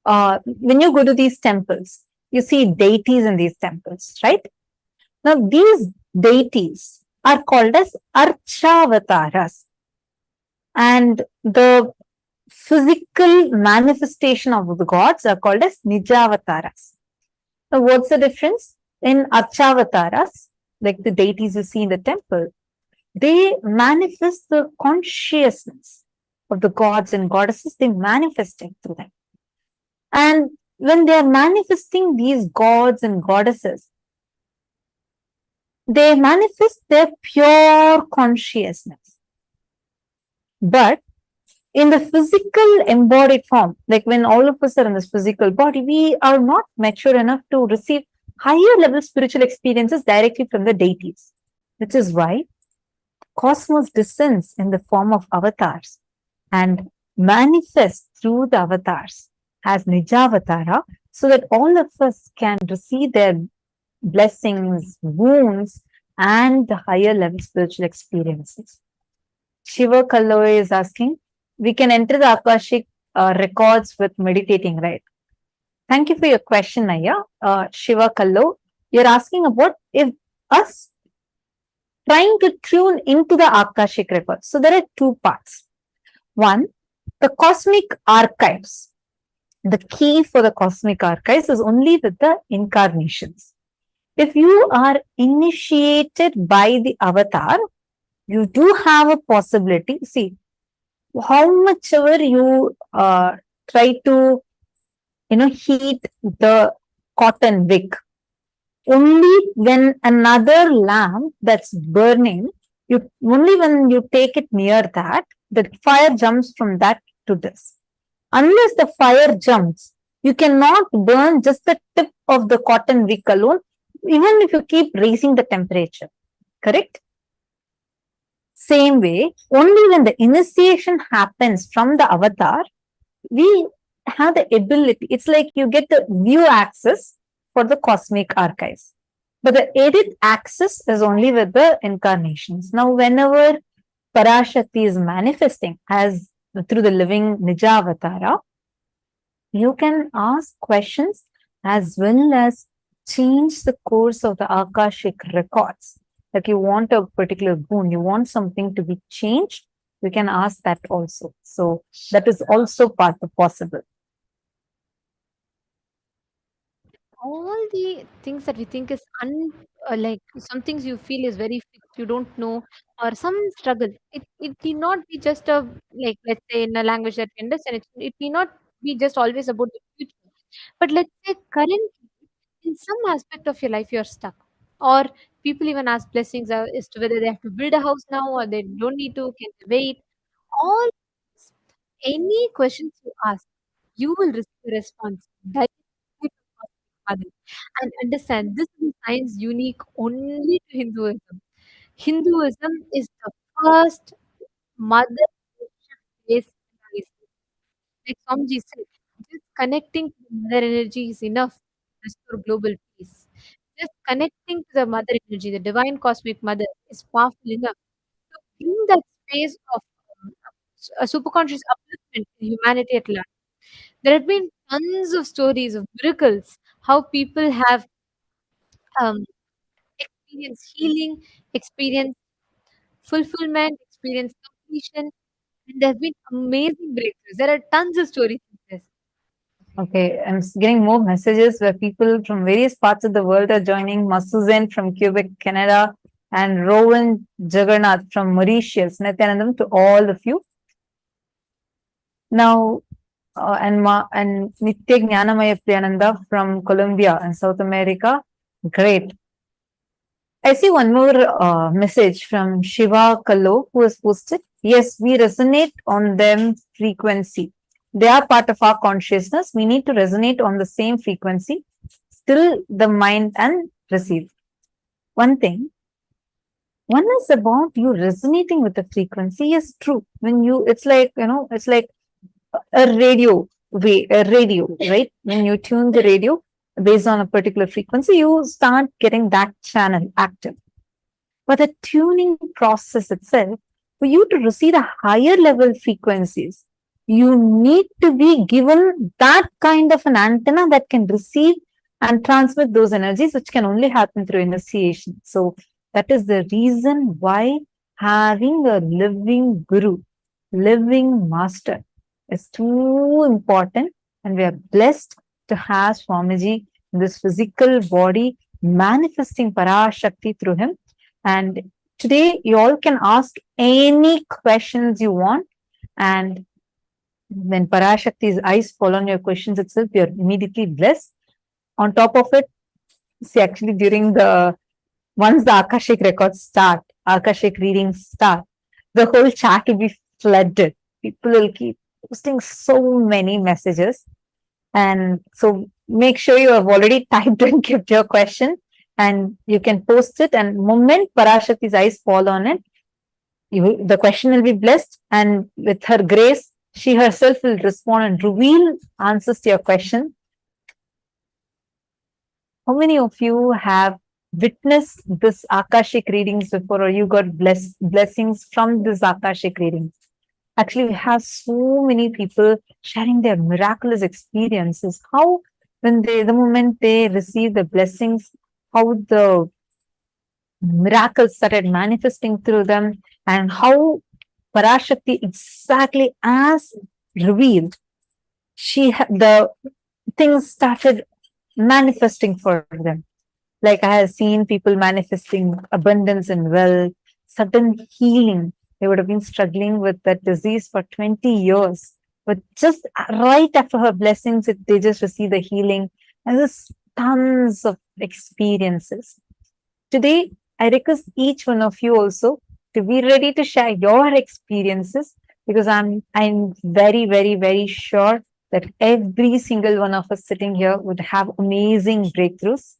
go to these temples, you see deities in these temples, right? Now, these deities are called as Archavataras. And the physical manifestation of the gods are called as Nijavataras. Now, what's the difference? In Archavataras, like the deities you see in the temple, they manifest the consciousness of the gods and goddesses. They manifest it through them. And when they are manifesting these gods and goddesses, they manifest their pure consciousness. But in the physical embodied form, like when all of us are in this physical body, we are not mature enough to receive higher level spiritual experiences directly from the deities, which is why cosmos descends in the form of avatars and manifests through the avatars as Nijavatara, so that all of us can receive their blessings, wounds, and the higher level spiritual experiences. Shiva Kalloi is asking, we can enter the Akashic records with meditating, right? Thank you for your question, Naya. Shiva Kallo, you're asking about if us trying to tune into the Akashic records. So there are two parts. One, the cosmic archives. The key for the cosmic archives is only with the incarnations. If you are initiated by the avatar, you do have a possibility. See, how much ever you try to, heat the cotton wick, only when another lamp that's burning You only when you take it near that, the fire jumps from that to this. Unless the fire jumps, you cannot burn just the tip of the cotton wick alone, even if you keep raising the temperature. Correct? Same way, only when the initiation happens from the avatar, we have the ability. It's like you get the view access for the cosmic archives. But the edit access is only with the incarnations. Now, whenever Parashakti is manifesting as through the living Nija Avatara, you can ask questions as well as change the course of the Akashic records. Like you want a particular boon, you want something to be changed, you can ask that also. So that is also part of possible. All the things that we think is like some things you feel is very fixed, you don't know, or some struggle. It need not be just a, like, let's say in a language that we understand. It need not be just always about the future. But let's say currently, in some aspect of your life, you're stuck. Or people even ask blessings as to whether they have to build a house now or they don't need to, can they wait? All any questions you ask, you will receive a response directly from Cosmic Mother. And understand, this is a science unique only to Hinduism. Hinduism is the first mother based analysis. Like Swamiji said, just connecting to the mother energy is enough to restore global peace. Just connecting to the mother energy, the divine cosmic mother, is powerful enough to bring that space of a superconscious upliftment to humanity at large. There have been tons of stories of miracles, how people have um, experienced healing, experienced fulfillment, experienced completion, and there have been amazing breakthroughs. There are tons of stories like this. Okay, I'm getting more messages where people from various parts of the world are joining. Masuzen from Quebec, Canada, and Rowan Jagannath from Mauritius. Nithyanandam to all of you. Now, and Nitya Jnanamaya Priyananda from Colombia and South America. Great. I see one more message from Shiva Kallo who has posted. Yes, we resonate on them frequency. They are part of our consciousness. We need to resonate on the same frequency, still the mind and receive. One thing, one is about you resonating with the frequency. Yes, true. When you, it's like, it's like a radio radio, right? When you tune the radio based on a particular frequency, you start getting that channel active. But the tuning process itself, for you to receive the higher level frequencies, you need to be given that kind of an antenna that can receive and transmit those energies, which can only happen through initiation. So that is the reason why having a living guru, living master is too important. And we are blessed to have Swamiji in this physical body manifesting Parashakti through him. And today you all can ask any questions you want. And when Parashakti's eyes fall on your questions itself, you're immediately blessed. On top of it, see, actually during once the Akashic records start, Akashic readings start, the whole chat will be flooded. People will keep posting so many messages. And so make sure you have already typed and kept your question and you can post it. And moment Parashakti's eyes fall on it, the question will be blessed. And with her grace, she herself will respond and reveal answers to your question. How many of you have witnessed this Akashic readings before, or you got blessings from this Akashic readings? Actually, we have so many people sharing their miraculous experiences. How, when the moment they receive the blessings, how the miracles started manifesting through them, and how Parashakti, exactly as revealed, the things started manifesting for them. Like I have seen people manifesting abundance and wealth, sudden healing. They would have been struggling with that disease for 20 years. But just right after her blessings, they just receive the healing. And there's tons of experiences. Today, I request each one of you also to be ready to share your experiences, because I'm very, very, very sure that every single one of us sitting here would have amazing breakthroughs.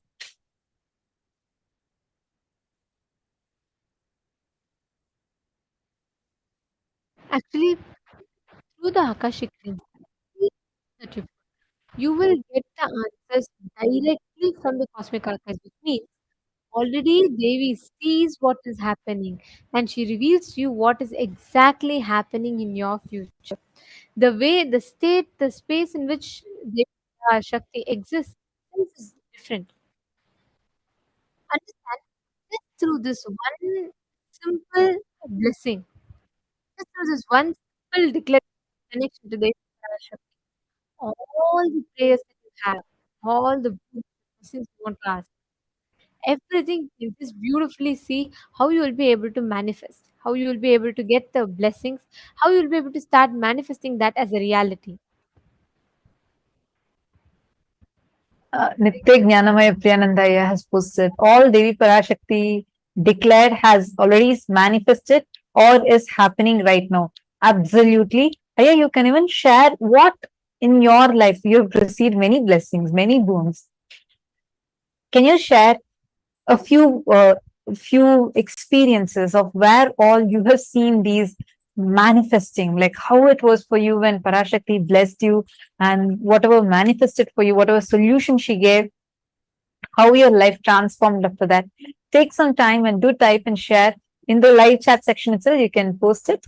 Actually, through the Akashic Readings that you will get the answers directly from the cosmic archives, which means already Devi sees what is happening and she reveals to you what is exactly happening in your future. The way, the state, the space in which Devi Shakti exists is different. Understand? Just through this one simple blessing, just through this one simple declaration connection to Devi Parashakti, all the prayers that you have, all the blessings you want to ask, everything you just beautifully see how you will be able to manifest, how you will be able to get the blessings, how you will be able to start manifesting that as a reality. Nitya Jnanamaya Priyanandaya has posted, all Devi Parashakti declared has already manifested or is happening right now. Absolutely. Aya, you can even share what in your life you have received many blessings, many boons. Can you share a few experiences of where all you have seen these manifesting, like how it was for you when Parashakti blessed you and whatever manifested for you, whatever solution she gave, how your life transformed after that? Take some time and do type and share in the live chat section itself. You can post it.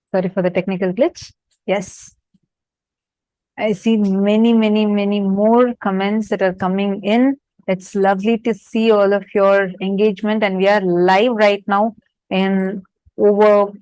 Sorry for the technical glitch. Yes, I see many, many, many more comments that are coming in. It's lovely to see all of your engagement, and we are live right now in over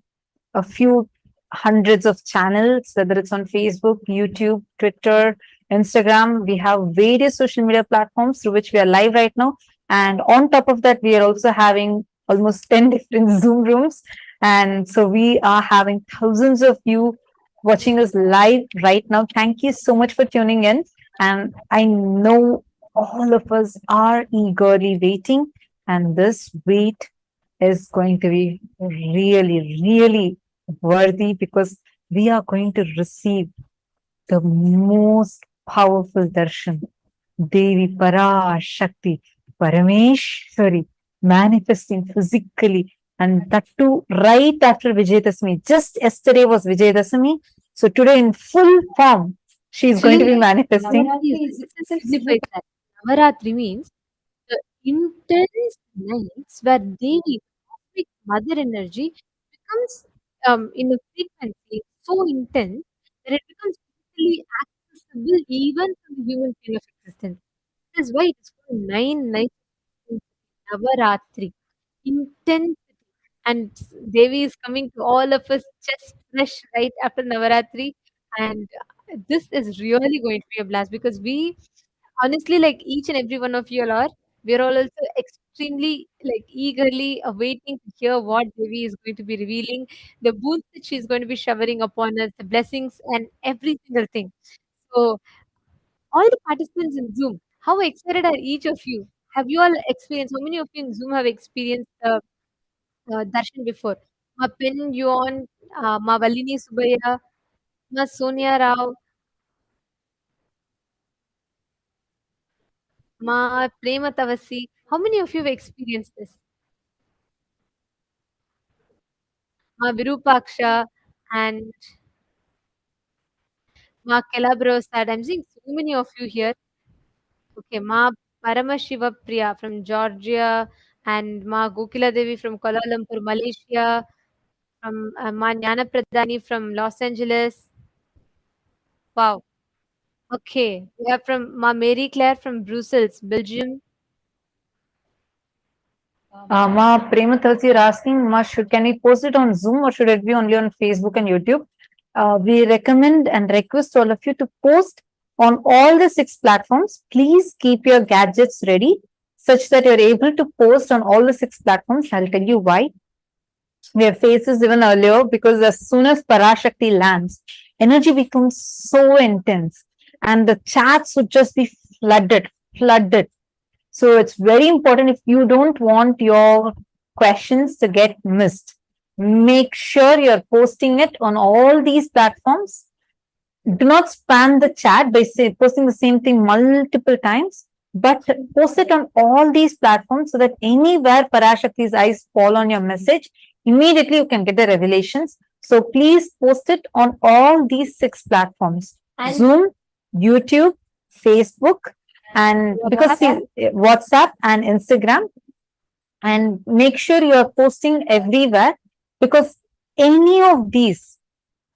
a few hundreds of channels, whether it's on Facebook, YouTube, Twitter, Instagram. We have various social media platforms through which we are live right now. And on top of that, we are also having almost 10 different Zoom rooms. And so we are having thousands of you watching us live right now. Thank you so much for tuning in. And I know all of us are eagerly waiting, and this wait is going to be really, really worthy, because we are going to receive the most powerful darshan, Devi Parashakti, Parameshwari, manifesting physically, and that too right after Vijayadashami. Just yesterday was Vijayadashami, so today in full form, she is going to be Actually, manifesting. Navaratri itself signifies that. Navaratri means the intense nights where Devi, cosmic mother energy, becomes in a frequency so intense that it becomes easily accessible even from the human plane of existence. That is why it is called 9 nights of Navaratri. Intensity. And Devi is coming to all of us just fresh right after Navaratri. And this is really going to be a blast because we honestly, like each and every one of you all are, we're all also extremely like eagerly awaiting to hear what Devi is going to be revealing, the boons that she's going to be showering upon us, the blessings and every single thing. So all the participants in Zoom, how excited are each of you? Have you all experienced? How many of you in Zoom have experienced darshan before? Ma Pen Yuan, Ma Valini Subaya, Ma Sonia Rao, Ma Prema Tavasi. How many of you have experienced this? Ma Virupaksha and Ma Calabrosad. I'm seeing so many of you here. Okay, Ma Paramashiva Priya from Georgia and Ma Gokila Devi from Kuala Lumpur, Malaysia, from Ma Jnana Pradhani from Los Angeles. Wow. Okay, we have from Ma Mary Claire from Brussels, Belgium. Ma Premathals, you're asking, Ma, can we post it on Zoom or should it be only on Facebook and YouTube? We recommend and request all of you to post on all the 6 platforms. Please keep your gadgets ready such that you're able to post on all the 6 platforms. I'll tell you why. We have faced this even earlier because as soon as Parashakti lands, energy becomes so intense and the chats would just be flooded. So it's very important, if you don't want your questions to get missed, make sure you're posting it on all these platforms. Do not spam the chat by posting the same thing multiple times, but post it on all these platforms so that anywhere Parashakti's eyes fall on your message, immediately you can get the revelations. So please post it on all these 6 platforms: Zoom, YouTube, Facebook, and because WhatsApp and Instagram. And make sure you are posting everywhere, because any of these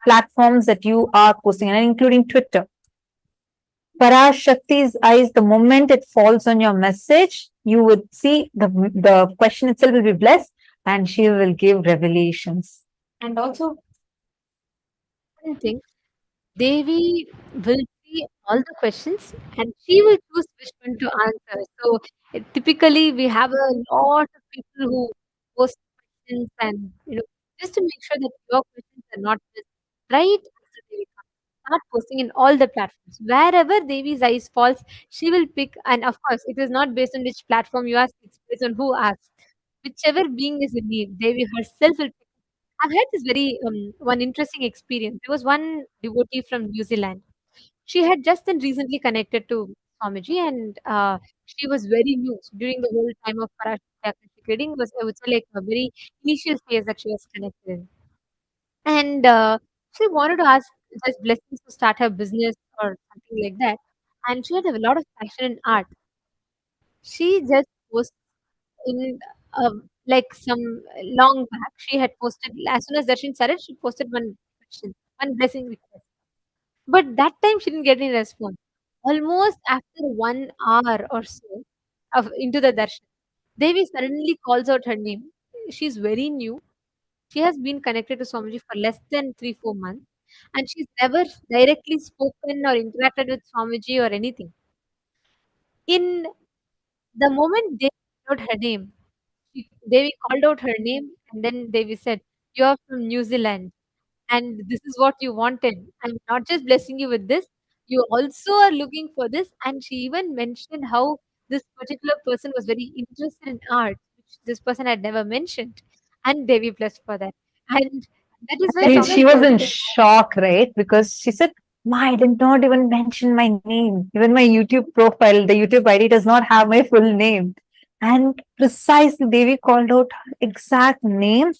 platforms that you are posting, and including Twitter, Parashakti's eyes, the moment it falls on your message, you would see the question itself will be blessed and she will give revelations. And also, One thing, Devi will see all the questions and she will choose which one to answer. So typically we have a lot of people who post questions and just to make sure that your questions are not missed right after Devi comes. Start posting in all the platforms. Wherever Devi's eyes falls, she will pick, and of course it is not based on which platform you ask, it's based on who asks. Whichever being is in need, Devi herself will pick. I've had this very one interesting experience. There was one devotee from New Zealand. She had just then recently connected to Swamiji, and she was very new. So during the whole time of Parashakti Akashic Reading was, I would say, like a very initial phase that she was connected in. And she wanted to ask just blessings to start her business or something like that. And she had a lot of passion in art. She just posted in like some long back. She had posted as soon as Darshan started. She posted one question, one blessing request. But that time she didn't get any response. Almost after 1 hour or so of into the darshan, Devi suddenly calls out her name. She's very new. She has been connected to Swamiji for less than 3 4 months, and she's never directly spoken or interacted with Swamiji or anything. In the moment Devi called out her name, Devi called out her name, and then Devi said, "You are from New Zealand, and this is what you wanted. I'm not just blessing you with this, you also are looking for this." And she even mentioned how this particular person was very interested in art, which this person had never mentioned. And Devi blessed for that. And that is why She, some she was people in say, shock, right? Because she said, Ma, I did not even mention my name. Even my YouTube profile, the YouTube ID does not have my full name. And precisely, Devi called out her exact name.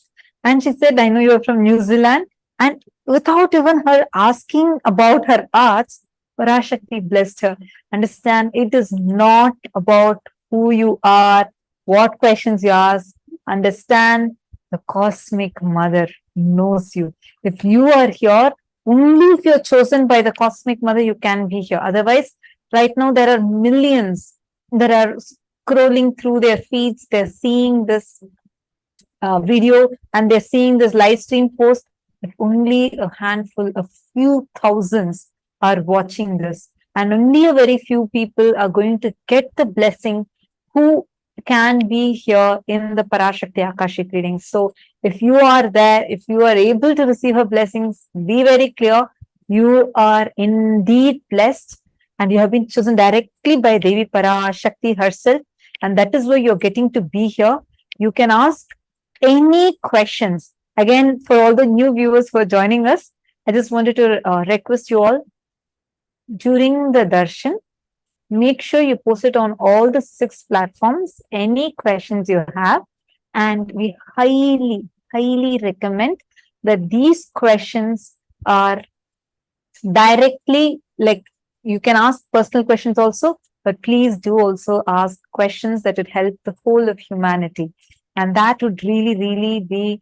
And she said, I know you are from New Zealand. And without even her asking about her arts, Parashakti blessed her. Understand, it is not about who you are, what questions you ask. Understand, the cosmic mother knows you. If you are here, only if you're chosen by the cosmic mother, you can be here. Otherwise, right now, there are millions that are scrolling through their feeds. They're seeing this video and they're seeing this live stream post. But only a handful, a few thousands are watching this. And only a very few people are going to get the blessing who can be here in the Parashakti Akashic Readings. So if you are there, if you are able to receive her blessings, be very clear. You are indeed blessed and you have been chosen directly by Devi Parashakti herself. And that is why you're getting to be here. You can ask any questions. Again, for all the new viewers who are joining us, I just wanted to request you all during the darshan, make sure you post it on all the 6 platforms, any questions you have. And we highly recommend that these questions are directly, like, you can ask personal questions also, but please do also ask questions that would help the whole of humanity. And that would really be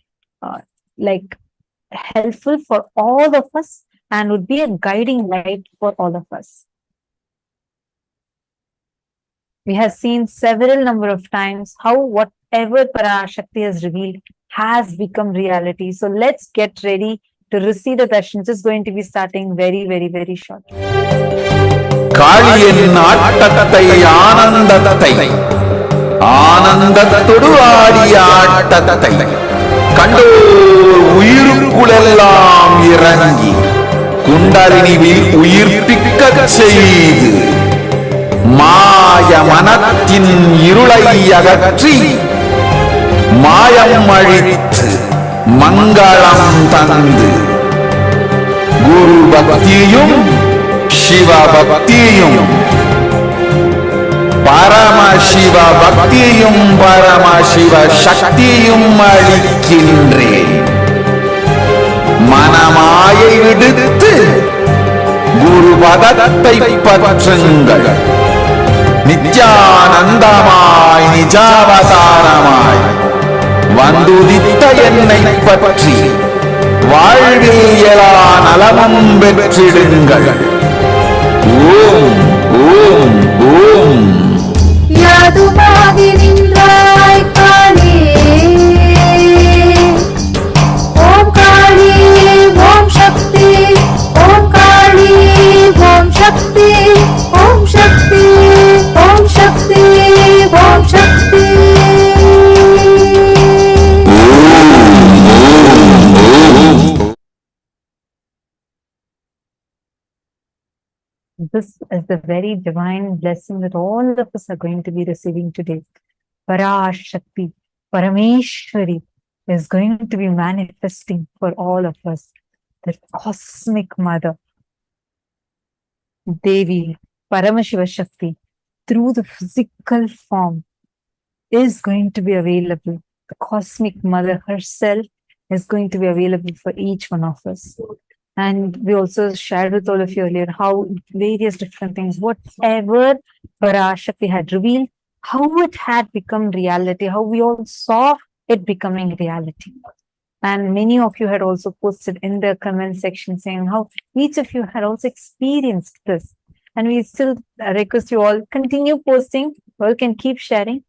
like helpful for all of us and would be a guiding light for all of us. We have seen several number of times how whatever Parashakti has revealed has become reality. So let's get ready to receive the darshan. This is going to be starting very shortly. காளியின் ஆட்டத்தை ஆனந்தத்தை ஆனந்தத்தொடு ஆடிய ஆட்டத்தை கண்டோர் உயிருக்குளெல்லாம் இறங்கி குண்டலினிவில் உயிர்ப்பிக்கச் செய்து மாய மனத்தின் இருளை அகற்றி மாயம் அழித்து மங்களம் தந்து குரு பக்தியும் சிவ பக்தியும் பரமசிவ பக்தியும் பரமசிவ சக்தியும் அளிக்கின்றேன். மனமாயை விடுத்து குரு பதத்தை பற்றுங்கள். நித்யானந்தமாய் நிஜாவதாரமாய் வந்துதித்த என்னை பற்றி வாழ்வில் எல்லா நலமும் பெற்றிடுங்கள். ஓம் ஓம் ஓம். யாதுமாகி நின்றாய் காளியே, ஓம் காளியே ஓம் சக்தி, ஓம் காளியே ஓம் சக்தி, ஓம் சக்தி ஓம் சக்தி ஓம் சக்தி. This is the very divine blessing that all of us are going to be receiving today. Parashakti, Parameshwari is going to be manifesting for all of us. The cosmic mother, Devi, Paramashiva Shakti, through the physical form is going to be available. The cosmic mother herself is going to be available for each one of us. And we also shared with all of you earlier how various different things, whatever Parashakti had revealed, how it had become reality, how we all saw it becoming reality. And many of you had also posted in the comment section saying how each of you had also experienced this. And we still request you all continue posting, or you can keep sharing.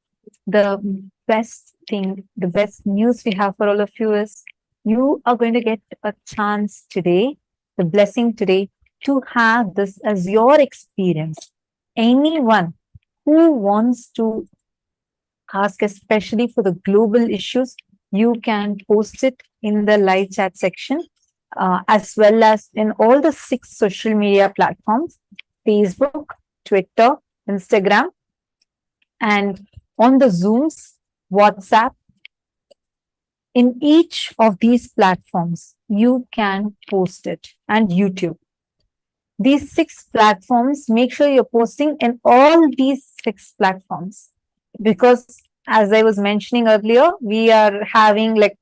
The best thing, the best news we have for all of you is you are going to get a chance today, the blessing today, to have this as your experience. Anyone who wants to ask, especially for the global issues, you can post it in the live chat section, as well as in all the 6 social media platforms, Facebook, Twitter, Instagram, and on the Zooms. WhatsApp. In each of these platforms, you can post it, and YouTube. These 6 platforms, make sure you're posting in all these 6 platforms, because as I was mentioning earlier, we are having like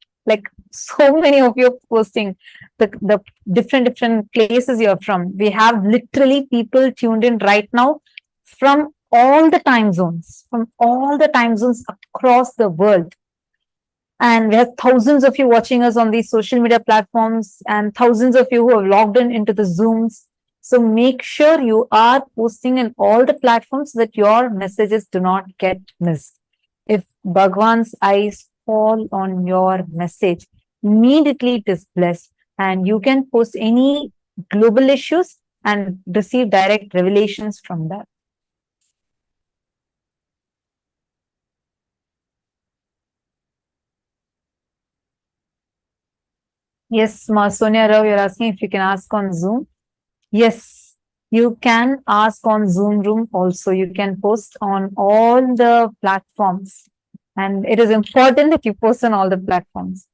so many of you posting the different places you're from. We have literally people tuned in right now from all the time zones, across the world. And we have thousands of you watching us on these social media platforms, and thousands of you who have logged in into the Zooms. So make sure you are posting in all the platforms so that your messages do not get missed. If Bhagavan's eyes fall on your message, immediately it is blessed, and you can post any global issues and receive direct revelations from that. Yes, Ma Sonia Rao, you're asking if you can ask on Zoom. Yes, you can ask on Zoom Room also. You can post on all the platforms. And it is important that you post on all the platforms.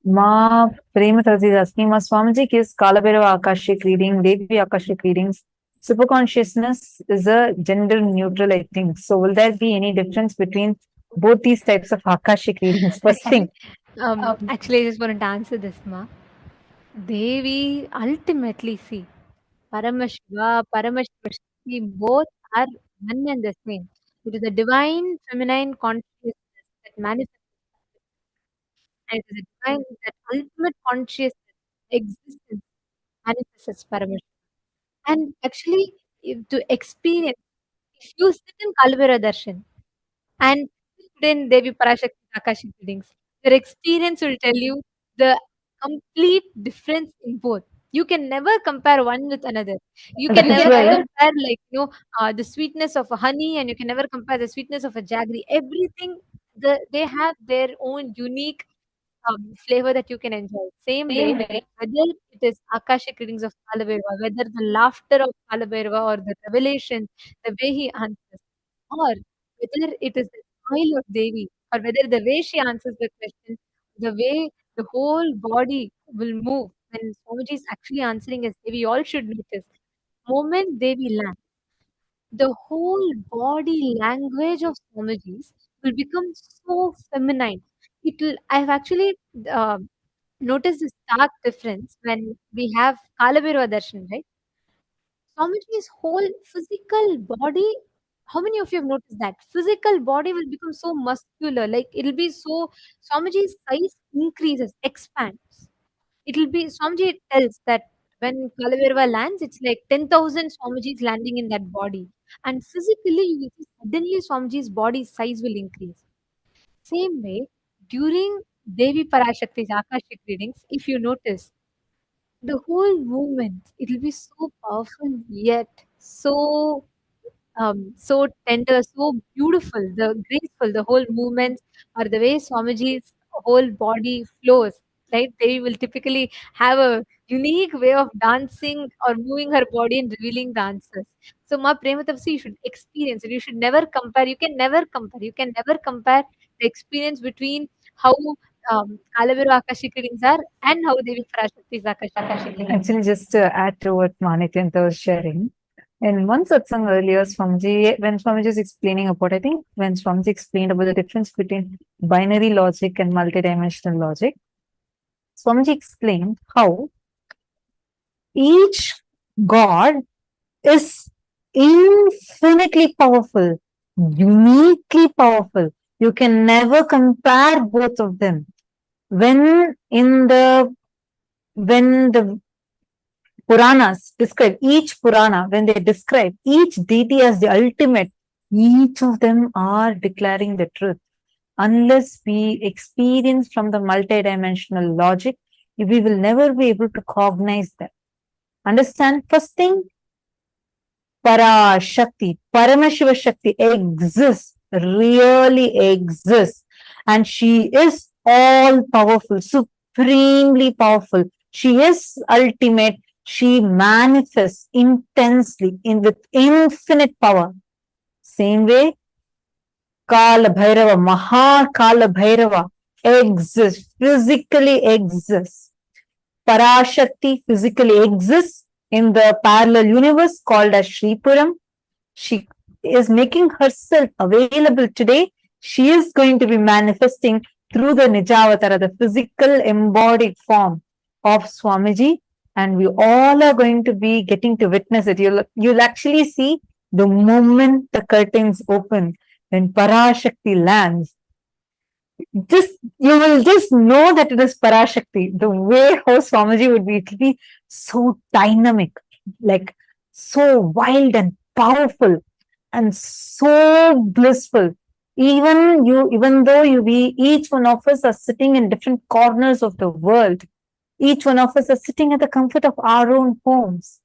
Ma Premathasi is asking, Ma Swamiji gives Kalabhairava Akashic reading, Devi Akashic readings. Super consciousness is a gender neutral, I think. So will there be any difference between both these types of Akashic readings? First thing. Actually, I just wanted to answer this, Ma. Devi ultimately see Paramashiva, Paramashivashakti, both are one and the same. It is a divine feminine consciousness that manifests, and it is a divine, that ultimate consciousness, existence manifests as Paramashiva. And actually, to experience, if you sit in Kalvera Darshan and then Devi Parashakti Akashic Readings, your experience will tell you the complete difference in both. You can never compare one with another. You can That is never right. compare, like, the sweetness of a honey, and you can never compare the sweetness of a jaggery. Everything, they have their own unique flavor that you can enjoy. Same way, whether it is Akashic readings of Kalabhairava, whether the laughter of Kalabhairava or the revelation, the way he answers, or whether it is the smile of Devi, or whether the way she answers the question, the way the whole body will move when Swamiji is actually answering as Devi, all should notice. Moment Devi lands, the whole body language of Swamiji's will become so feminine. I've actually uh, noticed this stark difference when we have Kalabhairava Darshan, right? Swamiji's whole physical body, how many of you have noticed that? Physical body will become so muscular, like it'll be so, Swamiji's size increases, expands. It'll be, Swamiji tells that when Kalavirva lands, it's like 10,000 Swamijis landing in that body. And physically, you will see suddenly Swamiji's body size will increase. Same way, during Devi Parashakti's Akashic readings, if you notice, the whole movement, it'll be so powerful yet so tender, so beautiful, the graceful, the whole movements, or the way Swamiji's whole body flows, right? They will typically have a unique way of dancing or moving her body and revealing the answers. So, Ma Prematapsi, you should experience it. You should never compare. You can never compare. You can never compare the experience between how Kalaviru Akashic readings are and how Devi Parashakti's Akashic readings. Actually, just to add to what Nithyananda was sharing, in one satsang earlier, Swamiji, when Swamiji is explaining about, I think when Swamiji explained about the difference between binary logic and multidimensional logic, Swamiji explained how each God is infinitely powerful, uniquely powerful. You can never compare both of them. When the Puranas describe each Purana, when they describe each deity as the ultimate, each of them are declaring the truth. Unless we experience from the multidimensional logic, we will never be able to cognize that. Understand? First thing, Parashakti, Paramashiva Shakti exists, really exists. And she is all powerful, supremely powerful. She is ultimate. She manifests intensely with infinite power. Same way, Kala Bhairava, Mahakala Bhairava exists, physically exists. Parashakti physically exists in the parallel universe called as Shripuram. She is making herself available today. She is going to be manifesting through the Nijavatara, the physical embodied form of Swamiji, and we all are going to be getting to witness it. You'll actually see the moment the curtains open when Parashakti lands. Just you will just know that it is Parashakti. The way how Swamiji would be, it will be so dynamic, like so wild and powerful and so blissful. Even though each one of us are sitting in different corners of the world, each one of us are sitting at the comfort of our own homes.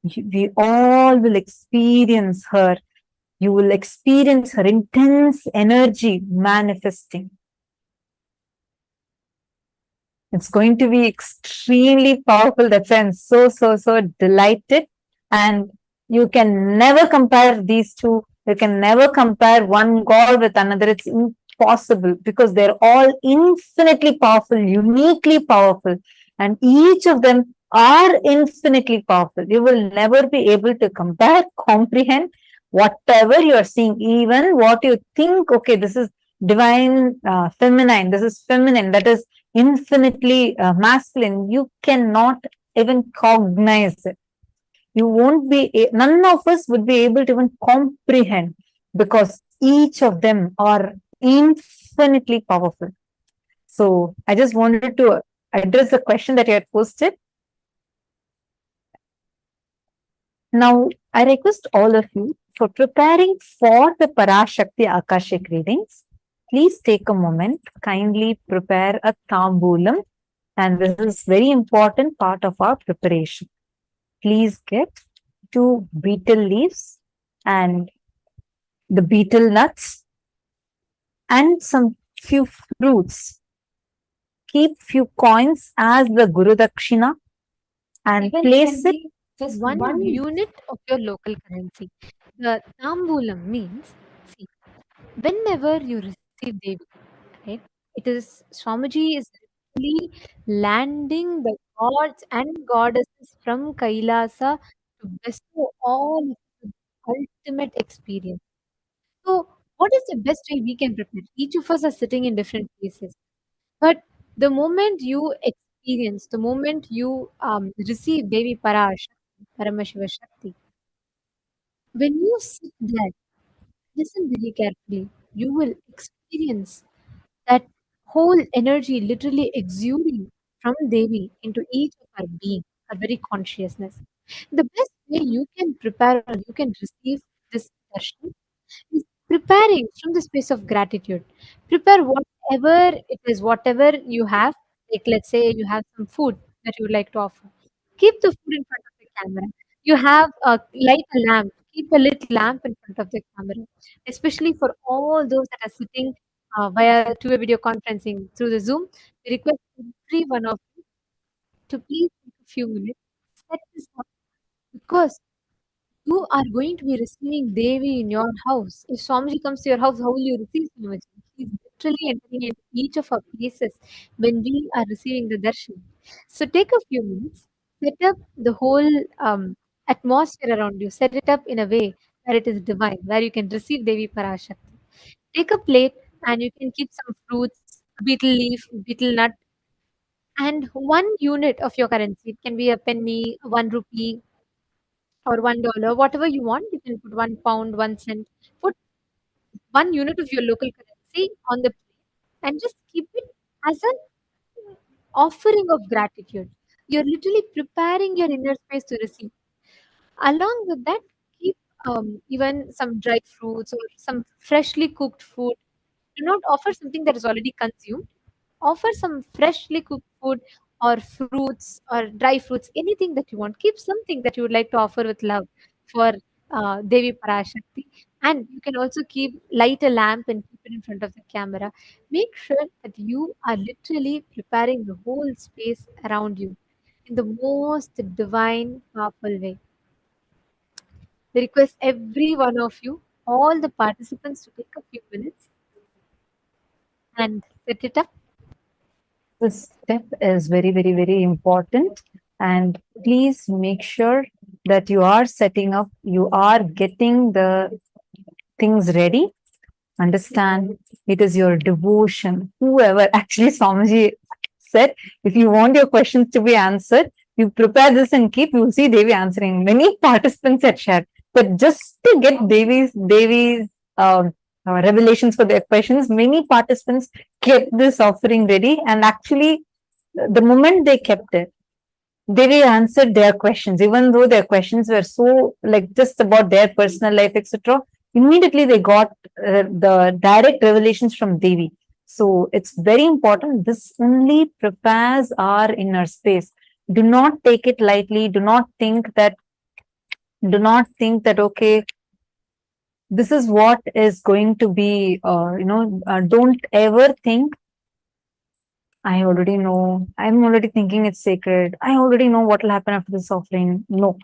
We all will experience her. You will experience her intense energy manifesting. It's going to be extremely powerful. That's why I'm so delighted. And you can never compare these two. You can never compare one God with another. It's impossible because they're all infinitely powerful, uniquely powerful. And each of them are infinitely powerful. You will never be able to compare, comprehend whatever you are seeing, even what you think, okay, this is divine feminine, this is feminine, that is infinitely masculine. You cannot even cognize it. You won't be, none of us would be able to even comprehend because each of them are infinitely powerful. So I just wanted to address the question that you had posted. Now, I request all of you for preparing for the Parashakti Akashic readings. Please take a moment, kindly prepare a tambulam, and this is very important part of our preparation. Please get 2 betel leaves and the betel nuts and some few fruits. Keep few coins as the Guru Dakshina and place it just one unit of your local currency. The tambulam means, see, whenever you receive Devi, right, it is Swamiji is really landing the gods and goddesses from Kailasa to bestow all of the ultimate experience. So, what is the best way we can prepare? Each of us are sitting in different places, but the moment you experience, the moment you receive Devi Parashakti, Paramashiva Shakti, when you sit there, listen very carefully. You will experience that whole energy literally exuding from Devi into each of our being, our very consciousness. The best way you can prepare or you can receive this darshan is preparing from the space of gratitude. Prepare whatever it is, whatever you have. Like, let's say you have some food that you would like to offer. Keep the food in front of the camera. You have light a lamp. Keep a lit lamp in front of the camera, especially for all those that are sitting via two-way video conferencing through the Zoom. We request every one of you to please take a few minutes, set this up because you are going to be receiving Devi in your house. If Swamiji comes to your house, how will you receive Swamiji? He's literally entering into each of our places when we are receiving the darshan. So take a few minutes, set up the whole atmosphere around you, set it up in a way where it is divine, where you can receive Devi Parashakti. Take a plate and you can keep some fruits, betel leaf, betel nut, and one unit of your currency. It can be a penny, 1 rupee, or $1, whatever you want. You can put 1 pound, 1 cent. Put 1 unit of your local currency on the plate and just keep it as an offering of gratitude. You're literally preparing your inner space to receive. Along with that, keep even some dried fruits or some freshly cooked food. Do not offer something that is already consumed. Offer some freshly cooked food or fruits or dry fruits, anything that you want. Keep something that you would like to offer with love for Devi Parashakti. And you can also light a lamp and keep it in front of the camera. Make sure that you are literally preparing the whole space around you. in the most divine, powerful way. I request every one of you, all the participants, to take a few minutes and set it up. This step is very, very, very important. And please make sure that you are setting up, you are getting the things ready. Understand, it is your devotion. Whoever, actually, Swamiji said, if you want your questions to be answered, you prepare this and keep, you will see Devi answering. Many participants had shared. But just to get Devi's revelations for their questions, many participants kept this offering ready, and actually, the moment they kept it, Devi answered their questions, even though their questions were so like just about their personal life, etc. Immediately they got the direct revelations from Devi. So it's very important. This only prepares our inner space. Do not take it lightly. Do not think that. Okay, this is what is going to be. Don't ever think I already know. I'm already thinking it's sacred. I already know what will happen after this offering. No.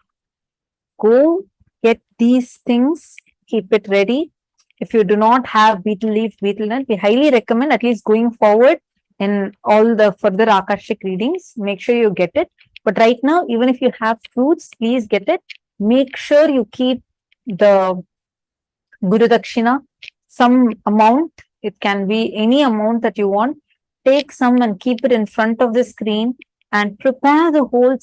Go get these things, keep it ready. If you do not have betel leaf, betel nut, we highly recommend at least going forward in all the further Akashic readings. Make sure you get it. But right now, even if you have fruits, please get it. Make sure you keep the Guru Dakshina, some amount. It can be any amount that you want. Take some and keep it in front of the screen and prepare the whole